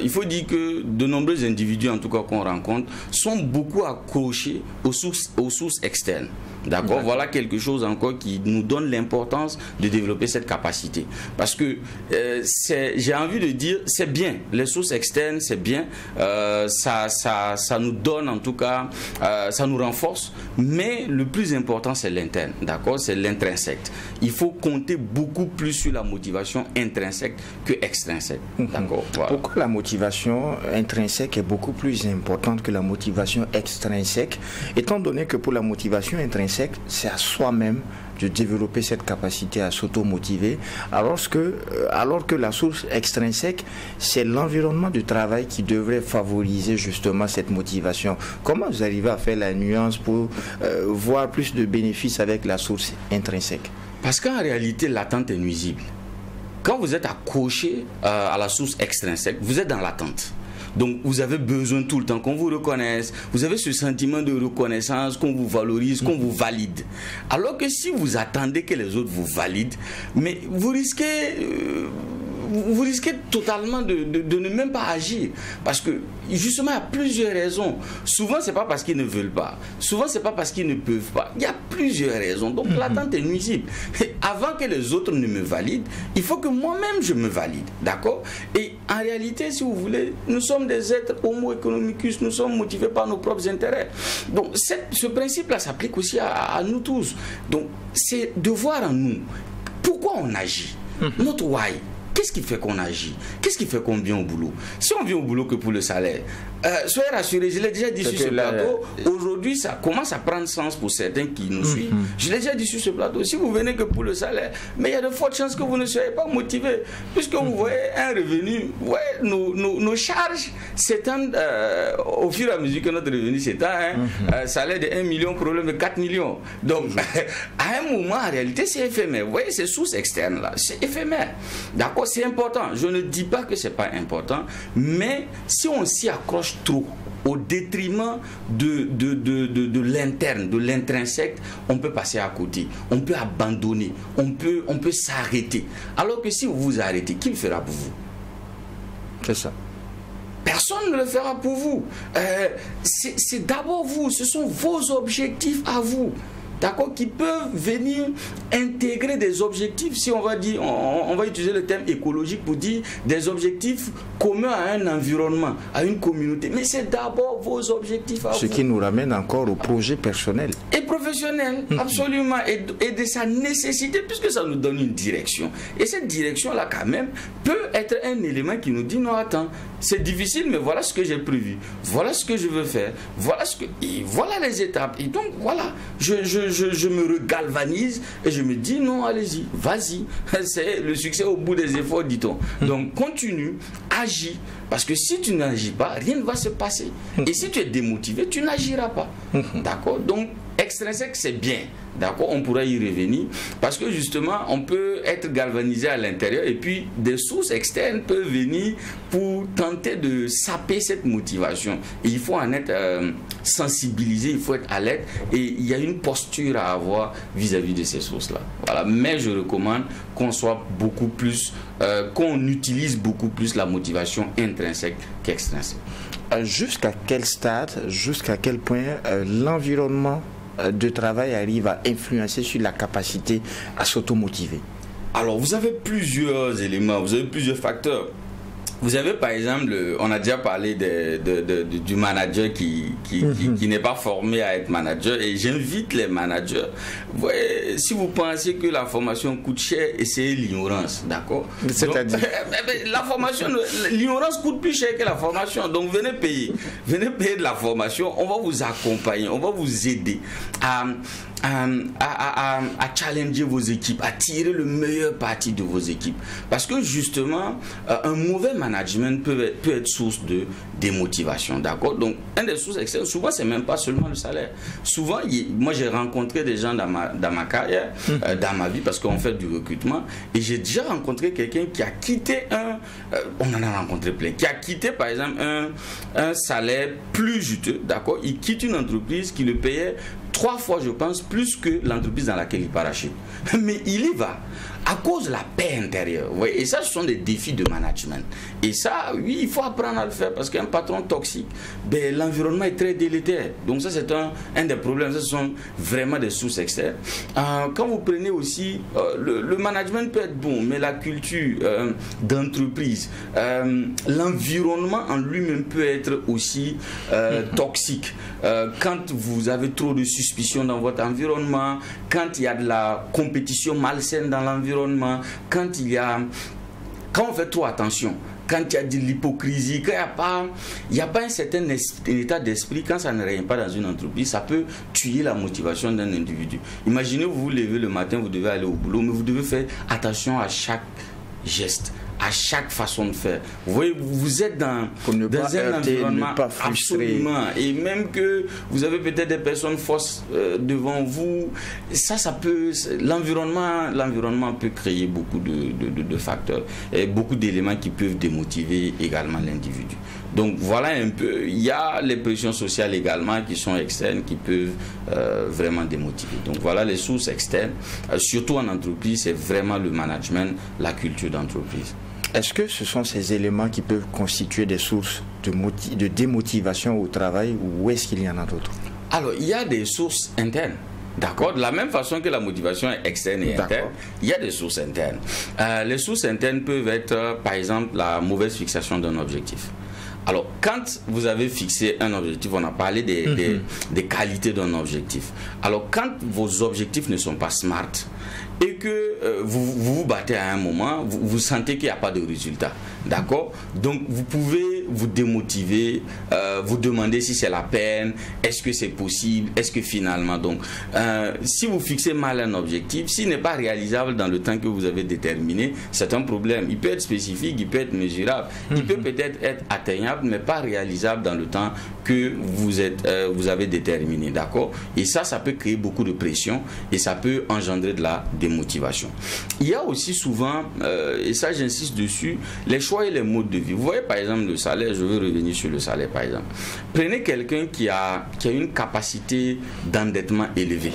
il faut dire que de nombreux individus, en tout cas qu'on rencontre, sont beaucoup accrochés aux sources externes. D'accord? Voilà quelque chose encore qui nous donne l'importance de développer cette capacité. Parce que j'ai envie de dire, c'est bien, les sources externes, c'est bien, ça nous donne en tout cas, ça nous renforce, mais le plus important c'est l'interne, d'accord? C'est l'intrinsèque. Il faut compter beaucoup plus sur la motivation intrinsèque que extrinsèque. D'accord? Voilà. Pourquoi la motivation intrinsèque est beaucoup plus importante que la motivation extrinsèque, étant donné que pour la motivation intrinsèque, c'est à soi-même de développer cette capacité à s'auto-motiver, alors que la source extrinsèque, c'est l'environnement de travail qui devrait favoriser justement cette motivation. Comment vous arrivez à faire la nuance pour voir plus de bénéfices avec la source intrinsèque? Parce qu'en réalité, l'attente est nuisible. Quand vous êtes accroché à la source extrinsèque, vous êtes dans l'attente. Donc vous avez besoin tout le temps qu'on vous reconnaisse, vous avez ce sentiment de reconnaissance, qu'on vous valorise, qu'on vous valide. Alors que si vous attendez que les autres vous valident, mais vous risquez totalement de ne même pas agir. Parce que justement, il y a plusieurs raisons. Souvent, ce n'est pas parce qu'ils ne veulent pas. Souvent, ce n'est pas parce qu'ils ne peuvent pas. Il y a plusieurs raisons. Donc, l'attente est nuisible. Et avant que les autres ne me valident, il faut que moi-même, je me valide. D'accord? Et en réalité, si vous voulez, nous sommes des êtres homo economicus, nous sommes motivés par nos propres intérêts. Donc, ce principe-là s'applique aussi à nous tous. Donc, c'est de voir en nous pourquoi on agit. Notre why. Qu'est-ce qui fait qu'on agit? Qu'est-ce qui fait qu'on vient au boulot? Si on vient au boulot que pour le salaire, soyez rassurés, je l'ai déjà dit sur ce plateau, aujourd'hui ça commence à prendre sens pour certains qui nous suivent. Je l'ai déjà dit sur ce plateau, si vous venez que pour le salaire, mais il y a de fortes chances que vous ne soyez pas motivé, puisque vous voyez un revenu, nos charges s'étendent au fur et à mesure que notre revenu s'étend, salaire de 1 million, problème de 4 millions. Donc, à un moment, en réalité, c'est éphémère. Vous voyez, ces sources externes là, c'est éphémère. D'accord? C'est important. Je ne dis pas que c'est pas important, mais si on s'y accroche trop au détriment de l'interne, de l'intrinsèque, on peut passer à côté, on peut abandonner, on peut s'arrêter. Alors que si vous vous arrêtez, qui le fera pour vous? C'est ça. Personne ne le fera pour vous. C'est d'abord vous, ce sont vos objectifs à vous. D'accord, qui peuvent venir intégrer des objectifs, si on va dire, on va utiliser le terme écologique pour dire des objectifs communs à un environnement, à une communauté. Mais c'est d'abord vos objectifs à vous. Ce qui nous ramène encore au projet personnel. Et professionnel, absolument. Et de sa nécessité, puisque ça nous donne une direction. Et cette direction-là, quand même, peut être un élément qui nous dit, non, attends, c'est difficile, mais voilà ce que j'ai prévu. Voilà ce que je veux faire. Voilà les étapes. Et donc, voilà, je me regalvanise et je me dis non, allez-y, vas-y. C'est le succès au bout des efforts, dit-on. Donc continue, agis, parce que si tu n'agis pas, rien ne va se passer. Et si tu es démotivé, tu n'agiras pas. D'accord? Donc extrinsèque, c'est bien. D'accord, on pourra y revenir parce que justement on peut être galvanisé à l'intérieur et puis des sources externes peuvent venir pour tenter de saper cette motivation. Et il faut en être sensibilisé, il faut être alerte et il y a une posture à avoir vis-à-vis de ces sources-là. Voilà. Mais je recommande qu'on soit beaucoup plus, qu'on utilise beaucoup plus la motivation intrinsèque qu'extrinsèque. Jusqu'à quel stade, jusqu'à quel point l'environnement de travail arrive à influencer sur la capacité à s'automotiver? Alors, vous avez plusieurs éléments, vous avez plusieurs facteurs. Vous avez par exemple, on a déjà parlé du manager qui n'est pas formé à être manager, et j'invite les managers. Vous voyez, si vous pensez que la formation coûte cher, essayez l'ignorance, d'accord? C'est-à-dire la formation, l'ignorance coûte plus cher que la formation, donc venez payer de la formation, on va vous accompagner, on va vous aider à challenger vos équipes, à tirer le meilleur parti de vos équipes. Parce que justement, un mauvais management peut être source de démotivation, d'accord? Donc, un des sources externes, souvent, c'est même pas seulement le salaire. Souvent, moi, j'ai rencontré des gens dans ma carrière, dans ma vie, parce qu'on fait du recrutement, et j'ai déjà rencontré quelqu'un qui a quitté on en a rencontré plein, qui a quitté, par exemple, un salaire plus juteux, d'accord? Il quitte une entreprise qui le payait 3 fois, je pense, plus que l'entreprise dans laquelle il parachute. Mais il y va à cause de la paix intérieure. Oui, et ça, ce sont des défis de management. Et ça, oui, il faut apprendre à le faire parce qu'un patron toxique, ben, l'environnement est très délétère. Donc ça, c'est un des problèmes. Ça, ce sont vraiment des sources externes. Quand vous prenez aussi, le management peut être bon, mais la culture d'entreprise, l'environnement en lui-même peut être aussi toxique. Quand vous avez trop de suspicion dans votre environnement, quand il y a de la compétition malsaine dans l'environnement, quand on fait trop attention, quand il y a de l'hypocrisie, quand il n'y a pas un certain état d'esprit, quand ça ne règne pas dans une entreprise, ça peut tuer la motivation d'un individu. Imaginez, vous vous levez le matin, vous devez aller au boulot, mais vous devez faire attention à chaque geste, à chaque façon de faire. Vous voyez, vous êtes dans un environnement absolument, et même que vous avez peut-être des personnes fausses devant vous, ça peut, l'environnement peut créer beaucoup de facteurs et beaucoup d'éléments qui peuvent démotiver également l'individu. Donc voilà un peu, il y a les pressions sociales également qui sont externes, qui peuvent vraiment démotiver. Donc voilà les sources externes, surtout en entreprise, c'est vraiment le management, la culture d'entreprise. Est-ce que ce sont ces éléments qui peuvent constituer des sources de démotivation au travail, ou est-ce qu'il y en a d'autres? Alors, il y a des sources internes. D'accord? De la même façon que la motivation est externe et interne, il y a des sources internes. Les sources internes peuvent être, par exemple, la mauvaise fixation d'un objectif. Alors, quand vous avez fixé un objectif, on a parlé des qualités d'un objectif. Alors, quand vos objectifs ne sont pas smart et que vous vous battez à un moment, vous sentez qu'il n'y a pas de résultat. D'accord? Donc, vous pouvez vous démotiver, vous demander si c'est la peine, est-ce que c'est possible, est-ce que finalement, donc, si vous fixez mal un objectif, s'il n'est pas réalisable dans le temps que vous avez déterminé, c'est un problème. Il peut être spécifique, il peut être mesurable, il peut peut-être être atteignable, mais pas réalisable dans le temps que vous avez déterminé. D'accord? Et ça peut créer beaucoup de pression et ça peut engendrer de la démotivation. Il y a aussi souvent, et ça j'insiste dessus, les choix et les modes de vie. Vous voyez par exemple le salaire, je veux revenir sur le salaire par exemple. Prenez quelqu'un qui a une capacité d'endettement élevée.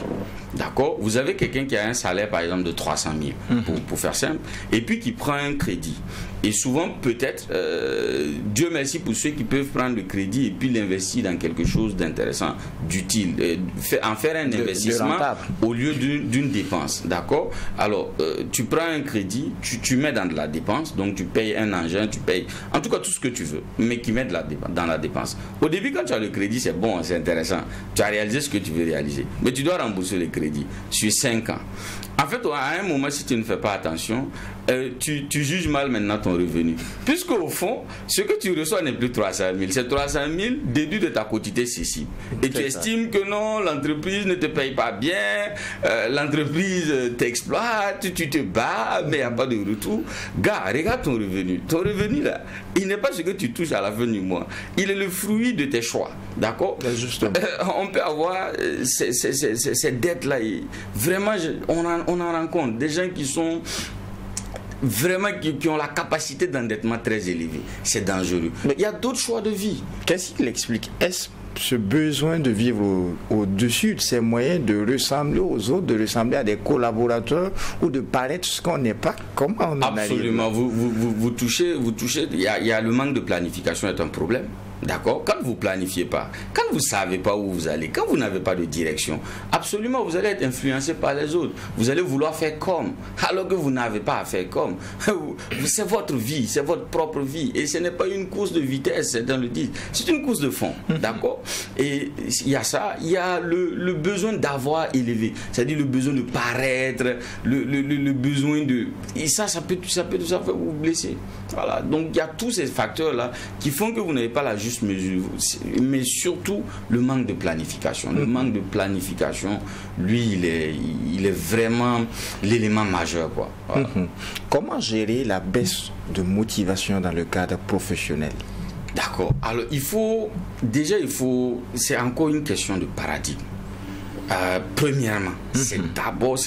D'accord? Vous avez quelqu'un qui a un salaire par exemple de 300 000 pour faire simple, et puis qui prend un crédit. Et souvent peut-être, Dieu merci pour ceux qui peuvent prendre le crédit et puis l'investir dans quelque chose d'intéressant, d'utile, en faire un investissement au lieu d'une dépense. D'accord? Alors, tu prends un crédit, tu mets dans de la dépense, donc tu payes un engin, tu payes en tout cas tout ce que tu veux, mais qui met dans la dépense. Au début, quand tu as le crédit, c'est bon, c'est intéressant. Tu as réalisé ce que tu veux réaliser, mais tu dois rembourser le crédit sur 5 ans. En fait, à un moment, si tu ne fais pas attention, tu juges mal maintenant ton revenu. Puisque au fond, ce que tu reçois n'est plus 300 000. C'est 300 000 déduit de ta quotité cessible. Et tu estimes que non, l'entreprise ne te paye pas bien, l'entreprise t'exploite, tu te bats, mais il n'y a pas de retour. Gars, regarde ton revenu. Ton revenu, là, il n'est pas ce que tu touches à la fin du mois. Il est le fruit de tes choix. D'accord? On peut avoir ces dettes-là. Vraiment, on en rencontre des gens qui sont vraiment qui ont la capacité d'endettement très élevée. C'est dangereux. Mais il y a d'autres choix de vie. Qu'est-ce qu'il explique? Est-ce ce besoin de vivre au-dessus de ces moyens, de ressembler aux autres, de ressembler à des collaborateurs ou de paraître ce qu'on n'est pas? Comment on en arrive? Absolument. Vous touchez. Il y a le manque de planification est un problème. D'accord? Quand vous ne planifiez pas, quand vous ne savez pas où vous allez, quand vous n'avez pas de direction, absolument, vous allez être influencé par les autres. Vous allez vouloir faire comme, alors que vous n'avez pas à faire comme. C'est votre vie, c'est votre propre vie. Et ce n'est pas une course de vitesse, certains le disent. C'est une course de fond. D'accord? Et il y a ça, il y a le besoin d'avoir élevé. C'est-à-dire le besoin de paraître, le besoin de... Et ça peut vous blesser. Voilà. Donc, il y a tous ces facteurs-là qui font que vous n'avez pas la juste mesure, mais surtout le manque de planification. Le manque de planification, lui, il est vraiment l'élément majeur, quoi. Voilà. Comment gérer la baisse de motivation dans le cadre professionnel? D'accord. Alors, c'est encore une question de paradigme. Premièrement, c'est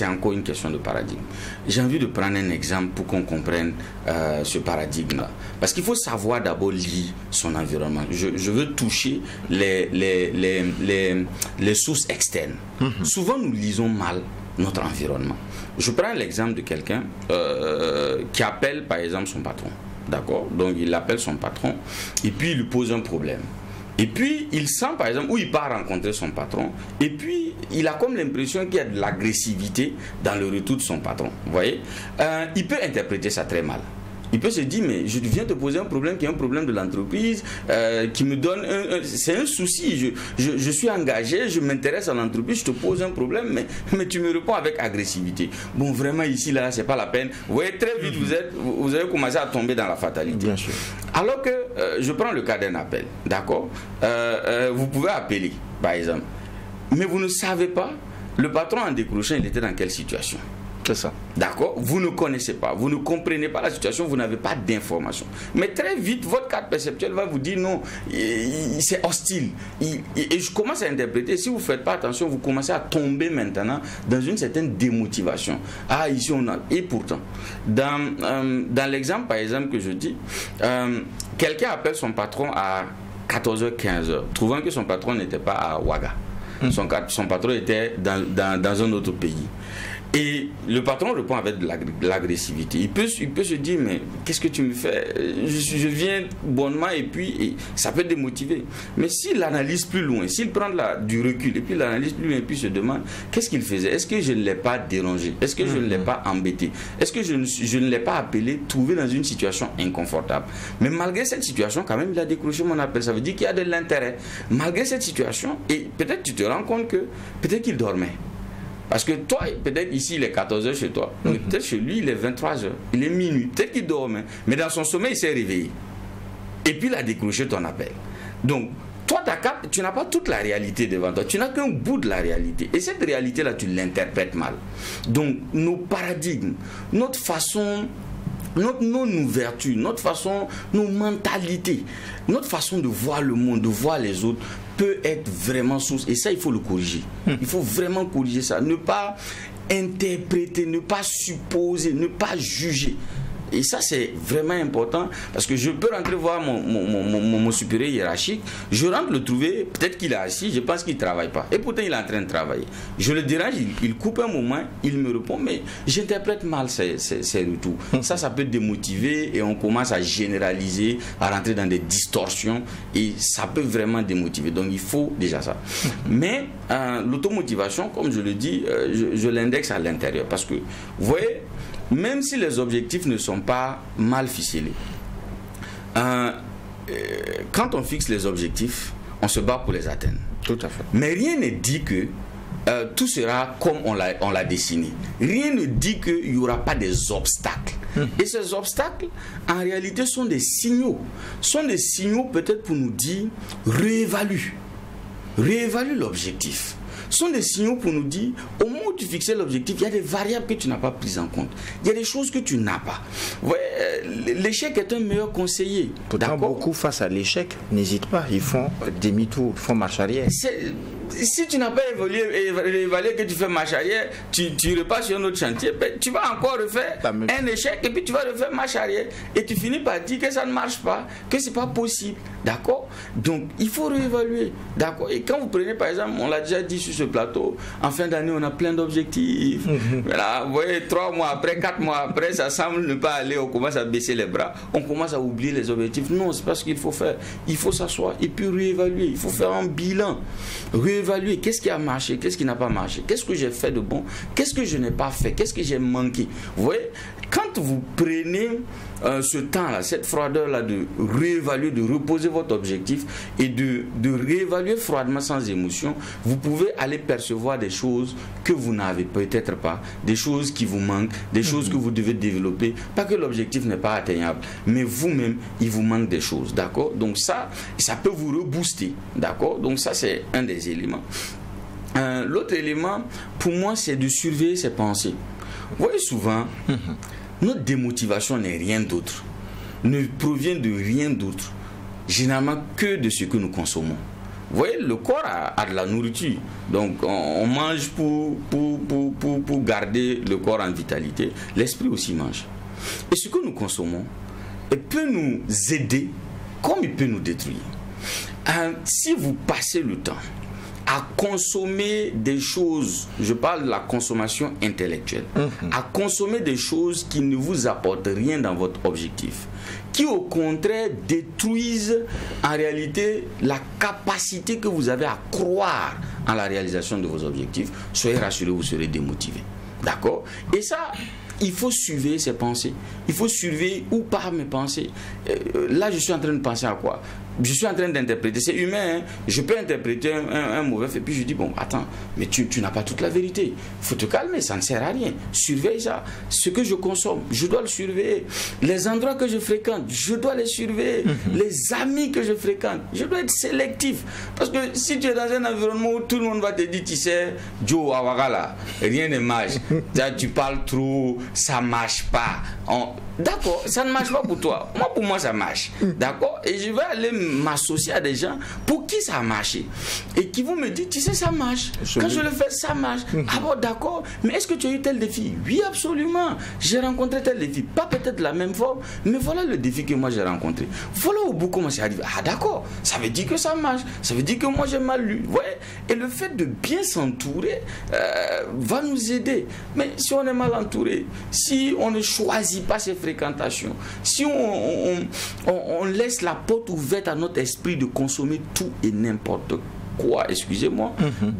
encore une question de paradigme. J'ai envie de prendre un exemple pour qu'on comprenne ce paradigme-là. Parce qu'il faut savoir d'abord lire son environnement. Je veux toucher les sources externes. Souvent, nous lisons mal notre environnement. Je prends l'exemple de quelqu'un qui appelle, par exemple, son patron. D'accord? Donc, il appelle son patron et puis il lui pose un problème. Et puis, il sent, par exemple, où il part rencontrer son patron, et puis, il a comme l'impression qu'il y a de l'agressivité dans le retour de son patron. Vous voyez? Il peut interpréter ça très mal. Il peut se dire, mais je viens te poser un problème qui est un problème de l'entreprise, qui me donne c'est un souci. Je suis engagé, je m'intéresse à l'entreprise, je te pose un problème, mais tu me réponds avec agressivité. Bon, vraiment, ici, là, c'est pas la peine. Vous voyez, très vite, vous avez commencé à tomber dans la fatalité. Bien sûr. Alors que, je prends le cas d'un appel, d'accord? Vous pouvez appeler, par exemple. Mais vous ne savez pas, le patron en décrochant, il était dans quelle situation? C'est ça. D'accord? Vous ne connaissez pas, vous ne comprenez pas la situation, vous n'avez pas d'informations. Mais très vite, votre cadre perceptuel va vous dire non, c'est hostile. Et je commence à interpréter, si vous ne faites pas attention, vous commencez à tomber maintenant dans une certaine démotivation. Ah, ici on a... Et pourtant, dans l'exemple, par exemple, que je dis, quelqu'un appelle son patron à 14h, 15h, trouvant que son patron n'était pas à Ouaga. Son patron était dans un autre pays. Et le patron répond avec de l'agressivité. Il peut se dire, mais qu'est-ce que tu me fais? Je viens bonnement et puis ça peut démotiver. Mais s'il analyse plus loin, s'il prend du recul et puis l'analyse plus loin et puis se demande, qu'est-ce qu'il faisait? Est-ce que je ne l'ai pas dérangé? Est-ce que je ne l'ai pas embêté? Est-ce que je ne l'ai pas appelé, trouvé dans une situation inconfortable? Mais malgré cette situation, quand même, il a décroché mon appel. Ça veut dire qu'il y a de l'intérêt. Malgré cette situation, et peut-être tu te rends compte que peut-être qu'il dormait. Parce que toi, peut-être ici, il est 14h chez toi. Mais peut-être chez lui, il est 23h. Il est minuit. Peut-être qu'il dormait. Mais dans son sommeil, il s'est réveillé. Et puis, il a décroché ton appel. Donc, toi, tu n'as pas toute la réalité devant toi. Tu n'as qu'un bout de la réalité. Et cette réalité-là, tu l'interprètes mal. Donc, nos paradigmes, notre façon... Notre non-ouverture, notre façon, nos mentalités, notre façon de voir le monde, de voir les autres peut être vraiment source. Et ça, il faut le corriger. Il faut vraiment corriger ça. Ne pas interpréter, ne pas supposer, ne pas juger. Et ça, c'est vraiment important parce que je peux rentrer voir mon supérieur hiérarchique, je rentre le trouver, peut-être qu'il est assis, je pense qu'il ne travaille pas. Et pourtant, il est en train de travailler. Je le dérange, il coupe un moment, il me répond, mais j'interprète mal ces retours. Ça peut démotiver et on commence à généraliser, à rentrer dans des distorsions et ça peut vraiment démotiver. Donc, il faut déjà ça. Mais l'automotivation, comme je le dis, je l'indexe à l'intérieur parce que, vous voyez, même si les objectifs ne sont pas mal ficelés, quand on fixe les objectifs, on se bat pour les atteindre. Tout à fait. Mais rien ne dit que tout sera comme on l'a dessiné. Rien ne dit qu'il n'y aura pas des obstacles. Et ces obstacles, en réalité, sont des signaux. Sont des signaux peut-être pour nous dire, réévalue l'objectif. Sont des signaux pour nous dire, au moment où tu fixais l'objectif, il y a des variables que tu n'as pas prises en compte. Il y a des choses que tu n'as pas. L'échec est un meilleur conseiller. Pourtant, beaucoup face à l'échec n'hésitent pas. Ils font demi-tour, ils font marche arrière. Si tu n'as pas évalué que tu fais marche arrière, tu repars sur un autre chantier, tu vas encore refaire un échec et puis tu vas refaire marche arrière. Et tu finis par dire que ça ne marche pas, que ce n'est pas possible. D'accord? Donc, il faut réévaluer. D'accord? Et quand vous prenez, par exemple, on l'a déjà dit sur ce plateau, en fin d'année, on a plein d'objectifs. Voilà, vous voyez, 3 mois après, 4 mois après, ça semble ne pas aller, on commence à baisser les bras, on commence à oublier les objectifs. Non, c'est pas ce qu'il faut faire. Il faut s'asseoir et puis réévaluer. Il faut faire un bilan. Réévaluer réévaluer qu'est-ce qui a marché, qu'est-ce qui n'a pas marché, qu'est-ce que j'ai fait de bon, qu'est-ce que je n'ai pas fait, qu'est-ce que j'ai manqué. Vous voyez, quand vous prenez ce temps-là, cette froideur-là de réévaluer, de reposer votre objectif et de réévaluer froidement sans émotion, vous pouvez aller percevoir des choses que vous n'avez peut-être pas, des choses qui vous manquent, des choses que vous devez développer. Pas que l'objectif n'est pas atteignable, mais vous-même, il vous manque des choses, d'accord? Donc ça peut vous rebooster, d'accord? Donc ça, c'est un des éléments. L'autre élément, pour moi, c'est de surveiller ses pensées. Vous voyez souvent, notre démotivation n'est rien d'autre, ne provient de rien d'autre, généralement que de ce que nous consommons. Vous voyez, le corps a de la nourriture, donc on mange pour garder le corps en vitalité, l'esprit aussi mange. Et ce que nous consommons, il peut nous aider comme il peut nous détruire. Si vous passez le temps à consommer des choses, je parle de la consommation intellectuelle, à consommer des choses qui ne vous apportent rien dans votre objectif, qui au contraire détruisent en réalité la capacité que vous avez à croire en la réalisation de vos objectifs, soyez rassurés, vous serez démotivé. D'accord? Et ça, il faut surveiller ses pensées. Il faut surveiller où partent mes pensées. Là, je suis en train de penser à quoi? Je suis en train d'interpréter. C'est humain, hein? Je peux interpréter un mauvais fait. Puis je dis, bon, attends, mais tu n'as pas toute la vérité. Il faut te calmer, ça ne sert à rien. Surveille ça. Ce que je consomme, je dois le surveiller. Les endroits que je fréquente, je dois les surveiller. Les amis que je fréquente, je dois être sélectif. Parce que si tu es dans un environnement où tout le monde va te dire, tu sais, Joe Awagala, rien ne marche. Tu parles trop, ça ne marche pas. D'accord, ça ne marche pas pour toi. Moi, pour moi, ça marche. D'accord? Et je vais aller m'associer à des gens pour qui ça a marché. Et qui vont me dire, tu sais, ça marche. Quand je le fais, ça marche. Ah bon, d'accord. Mais est-ce que tu as eu tel défi? Oui, absolument. J'ai rencontré tel défi. Pas peut-être la même forme, mais voilà le défi que moi j'ai rencontré. Voilà au bout comment c'est arrivé. Ah d'accord, ça veut dire que ça marche. Ça veut dire que moi j'ai mal lu. Ouais. Et le fait de bien s'entourer va nous aider. Mais si on est mal entouré, si on ne choisit pas ses fréquentations, si on laisse la porte ouverte à notre esprit de consommer tout et n'importe quoi, excusez-moi,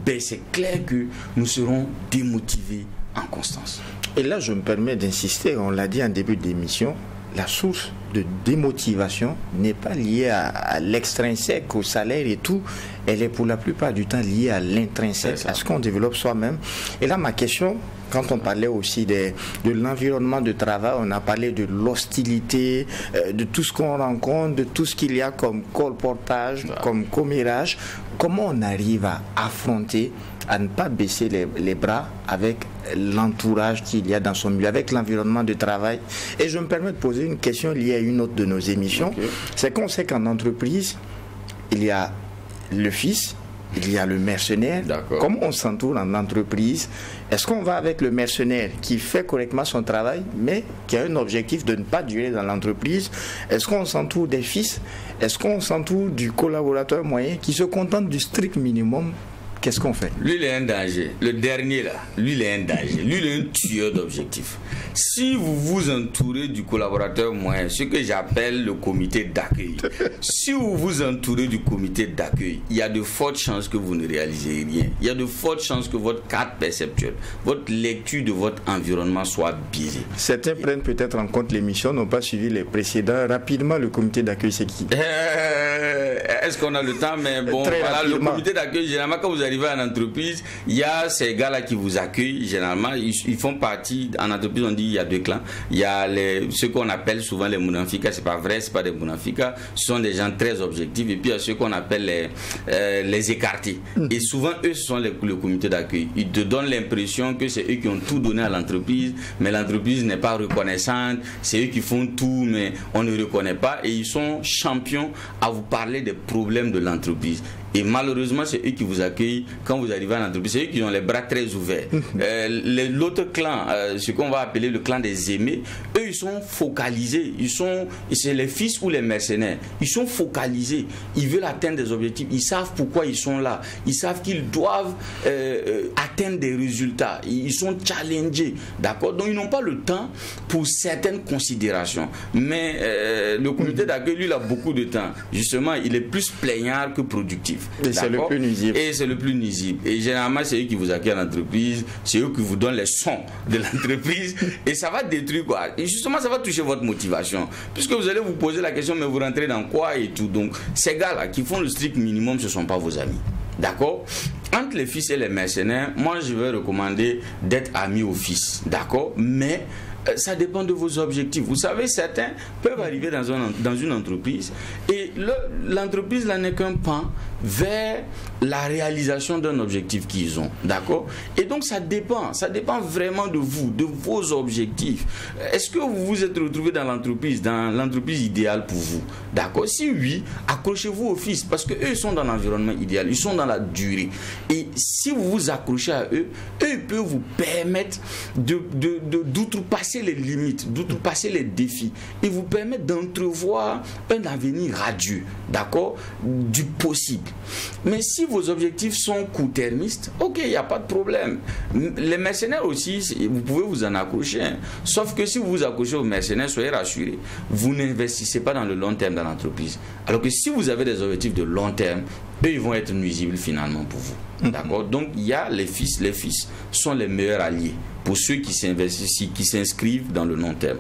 ben c'est clair que nous serons démotivés en constance. Et là, je me permets d'insister, on l'a dit en début d'émission, la source de démotivation n'est pas liée à l'extrinsèque, au salaire et tout, elle est pour la plupart du temps liée à l'intrinsèque, à ce qu'on développe soi-même. Et là, ma question, quand on parlait aussi de l'environnement de travail, on a parlé de l'hostilité, de tout ce qu'on rencontre, de tout ce qu'il y a comme colportage, comme commérage. Comment on arrive à affronter, à ne pas baisser les bras avec l'entourage qu'il y a dans son milieu, avec l'environnement de travail? Et je me permets de poser une question liée à une autre de nos émissions. C'est qu'on sait qu'en entreprise, il y a le fils, il y a le mercenaire. Comment on s'entoure en entreprise? Est-ce qu'on va avec le mercenaire qui fait correctement son travail, mais qui a un objectif de ne pas durer dans l'entreprise? Est-ce qu'on s'entoure des fils? Est-ce qu'on s'entoure du collaborateur moyen qui se contente du strict minimum? Qu'est-ce qu'on fait? Lui, il est un danger. Le dernier, là, lui, il est un danger. Lui, il est un tueur d'objectifs. Si vous vous entourez du collaborateur moyen, ce que j'appelle le comité d'accueil, si vous vous entourez du comité d'accueil, il y a de fortes chances que vous ne réalisez rien. Il y a de fortes chances que votre carte perceptuelle, votre lecture de votre environnement soit biaisée. Certains prennent peut-être en compte l'émission, n'ont pas suivi les précédents. Rapidement, le comité d'accueil, c'est qui? Est-ce qu'on a le temps? Mais bon, voilà, le comité d'accueil, généralement, quand vous arrivez en entreprise, il y a ces gars-là qui vous accueillent. Généralement, ils font partie, en entreprise, on dit il y a deux clans. Il y a ceux qu'on appelle souvent les mounafika, c'est pas vrai, c'est pas des mounafika, ce sont des gens très objectifs. Et puis il y a ceux qu'on appelle les écartés. Et souvent, eux, ce sont le comité d'accueil. Ils te donnent l'impression que c'est eux qui ont tout donné à l'entreprise, mais l'entreprise n'est pas reconnaissante. C'est eux qui font tout, mais on ne reconnaît pas. Et ils sont champions à vous parler des problèmes de l'entreprise. Et malheureusement, c'est eux qui vous accueillent quand vous arrivez en entreprise. C'est eux qui ont les bras très ouverts. L'autre clan, ce qu'on va appeler le clan des aimés, eux, ils sont focalisés. C'est les fils ou les mercenaires. Ils sont focalisés. Ils veulent atteindre des objectifs. Ils savent pourquoi ils sont là. Ils savent qu'ils doivent atteindre des résultats. Ils sont challengés. D'accord? Donc, ils n'ont pas le temps pour certaines considérations. Mais le comité d'accueil, lui, il a beaucoup de temps. Justement, il est plus plaignard que productif. arrive. Et c'est le plus nuisible. Et c'est le plus nuisible. Et généralement, c'est eux qui vous accueillent à l'entreprise, c'est eux qui vous donnent les sons de l'entreprise. Et ça va détruire quoi. Et justement, ça va toucher votre motivation. Puisque vous allez vous poser la question, mais vous rentrez dans quoi et tout. Donc, ces gars-là qui font le strict minimum, ce ne sont pas vos amis. D'accord? Entre les fils et les mercenaires, moi je vais recommander d'être ami au fils. D'accord? Mais ça dépend de vos objectifs. Vous savez, certains peuvent arriver dans une entreprise et l'entreprise là n'est qu'un pan vers la réalisation d'un objectif qu'ils ont. D'accord? Et donc ça dépend vraiment de vous, de vos objectifs. Est-ce que vous vous êtes retrouvé dans l'entreprise idéale pour vous? D'accord? Si oui, accrochez-vous au fils parce que eux sont dans l'environnement idéal, ils sont dans la durée. Et si vous vous accrochez à eux, eux peuvent vous permettre d'outrepasser les limites, d'outrepasser les défis et vous permettre d'entrevoir un avenir radieux, d'accord, du possible. Mais si vos objectifs sont court-termistes, ok, il n'y a pas de problème. Les mercenaires aussi, vous pouvez vous en accrocher, hein. Sauf que si vous vous accrochez aux mercenaires, soyez rassurés, vous n'investissez pas dans le long terme dans l'entreprise. Alors que si vous avez des objectifs de long terme, eux, ils vont être nuisibles finalement pour vous. D'accord? Donc, il y a les fils. Les fils sont les meilleurs alliés pour ceux qui s'investissent, qui s'inscrivent dans le long terme.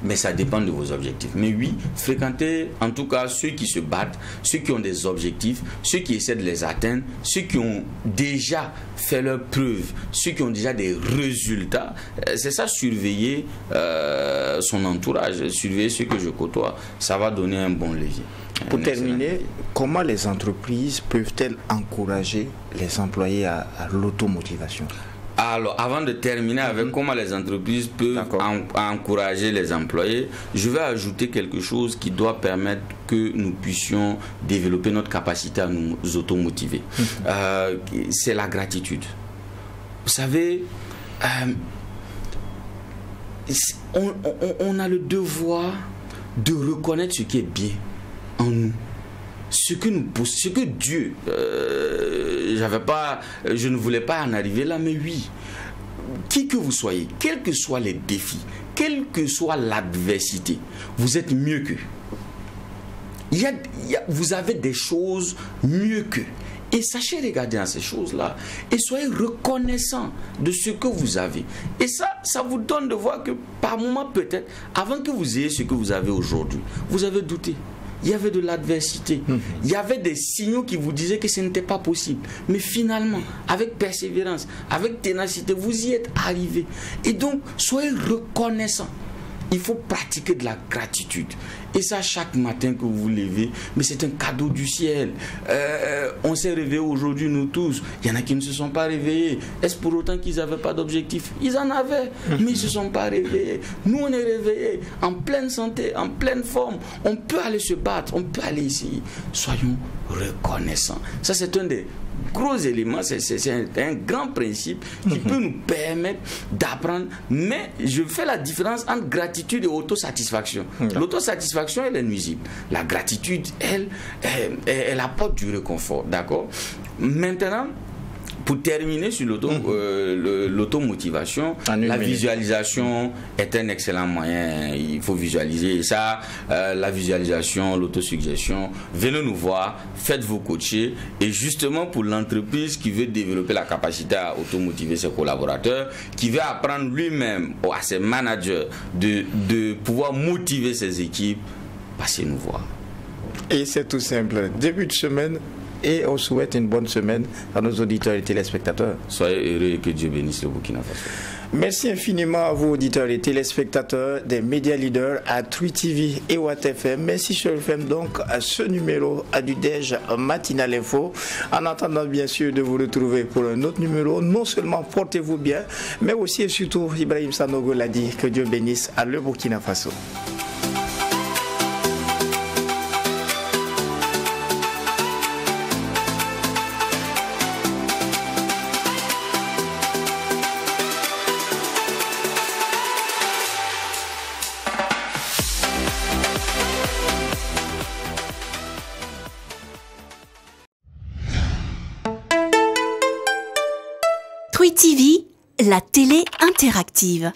Mais ça dépend de vos objectifs. Mais oui, fréquentez en tout cas ceux qui se battent, ceux qui ont des objectifs, ceux qui essaient de les atteindre, ceux qui ont déjà fait leurs preuves, ceux qui ont déjà des résultats. C'est ça, surveiller son entourage, surveiller ceux que je côtoie. Ça va donner un bon levier. Pour terminer, comment les entreprises peuvent-elles encourager les employés à l'automotivation? Alors, avant de terminer avec comment les entreprises peuvent encourager les employés, je vais ajouter quelque chose qui doit permettre que nous puissions développer notre capacité à nous automotiver. C'est la gratitude. Vous savez, on a le devoir de reconnaître ce qui est bien en nous. Ce que Dieu, je ne voulais pas en arriver là, mais oui, qui que vous soyez, quels que soient les défis, quelle que soit l'adversité, vous êtes mieux qu'eux. Vous avez des choses mieux qu'eux. Et sachez regarder à ces choses-là et soyez reconnaissants de ce que vous avez. Et ça vous donne de voir que par moment peut-être, avant que vous ayez ce que vous avez aujourd'hui, vous avez douté. Il y avait de l'adversité. Il y avait des signaux qui vous disaient que ce n'était pas possible. Mais finalement, avec persévérance, avec ténacité, vous y êtes arrivé. Et donc, soyez reconnaissants. Il faut pratiquer de la gratitude. Et ça, chaque matin que vous vous levez, mais c'est un cadeau du ciel. On s'est réveillés aujourd'hui, nous tous. Il y en a qui ne se sont pas réveillés. Est-ce pour autant qu'ils n'avaient pas d'objectif? Ils en avaient, mais ils ne se sont pas réveillés. Nous, on est réveillés, en pleine santé, en pleine forme. On peut aller se battre, on peut aller essayer. Soyons reconnaissants. Ça, c'est un des gros éléments, c'est un grand principe qui peut nous permettre d'apprendre. Mais je fais la différence entre gratitude et autosatisfaction. L'autosatisfaction, elle est nuisible. La gratitude, elle apporte du réconfort. D'accord? Maintenant, pour terminer sur l'automotivation, la visualisation est un excellent moyen. Il faut visualiser. Et ça, la visualisation, l'autosuggestion, venez nous voir, faites vos coachés. Et justement, pour l'entreprise qui veut développer la capacité à automotiver ses collaborateurs, qui veut apprendre lui-même à ses managers de pouvoir motiver ses équipes, passez nous voir. Et c'est tout simple. Début de semaine, et on souhaite une bonne semaine à nos auditeurs et téléspectateurs. Soyez heureux et que Dieu bénisse le Burkina Faso. Merci infiniment à vous, auditeurs et téléspectateurs des médias leaders à Twi TV et Watt FM. Merci sur FM donc à ce numéro du DEJ Matinal Info. En attendant bien sûr de vous retrouver pour un autre numéro, non seulement portez-vous bien, mais aussi et surtout, Ibrahim Sanogo l'a dit, que Dieu bénisse à le Burkina Faso. Twi TV, la télé interactive.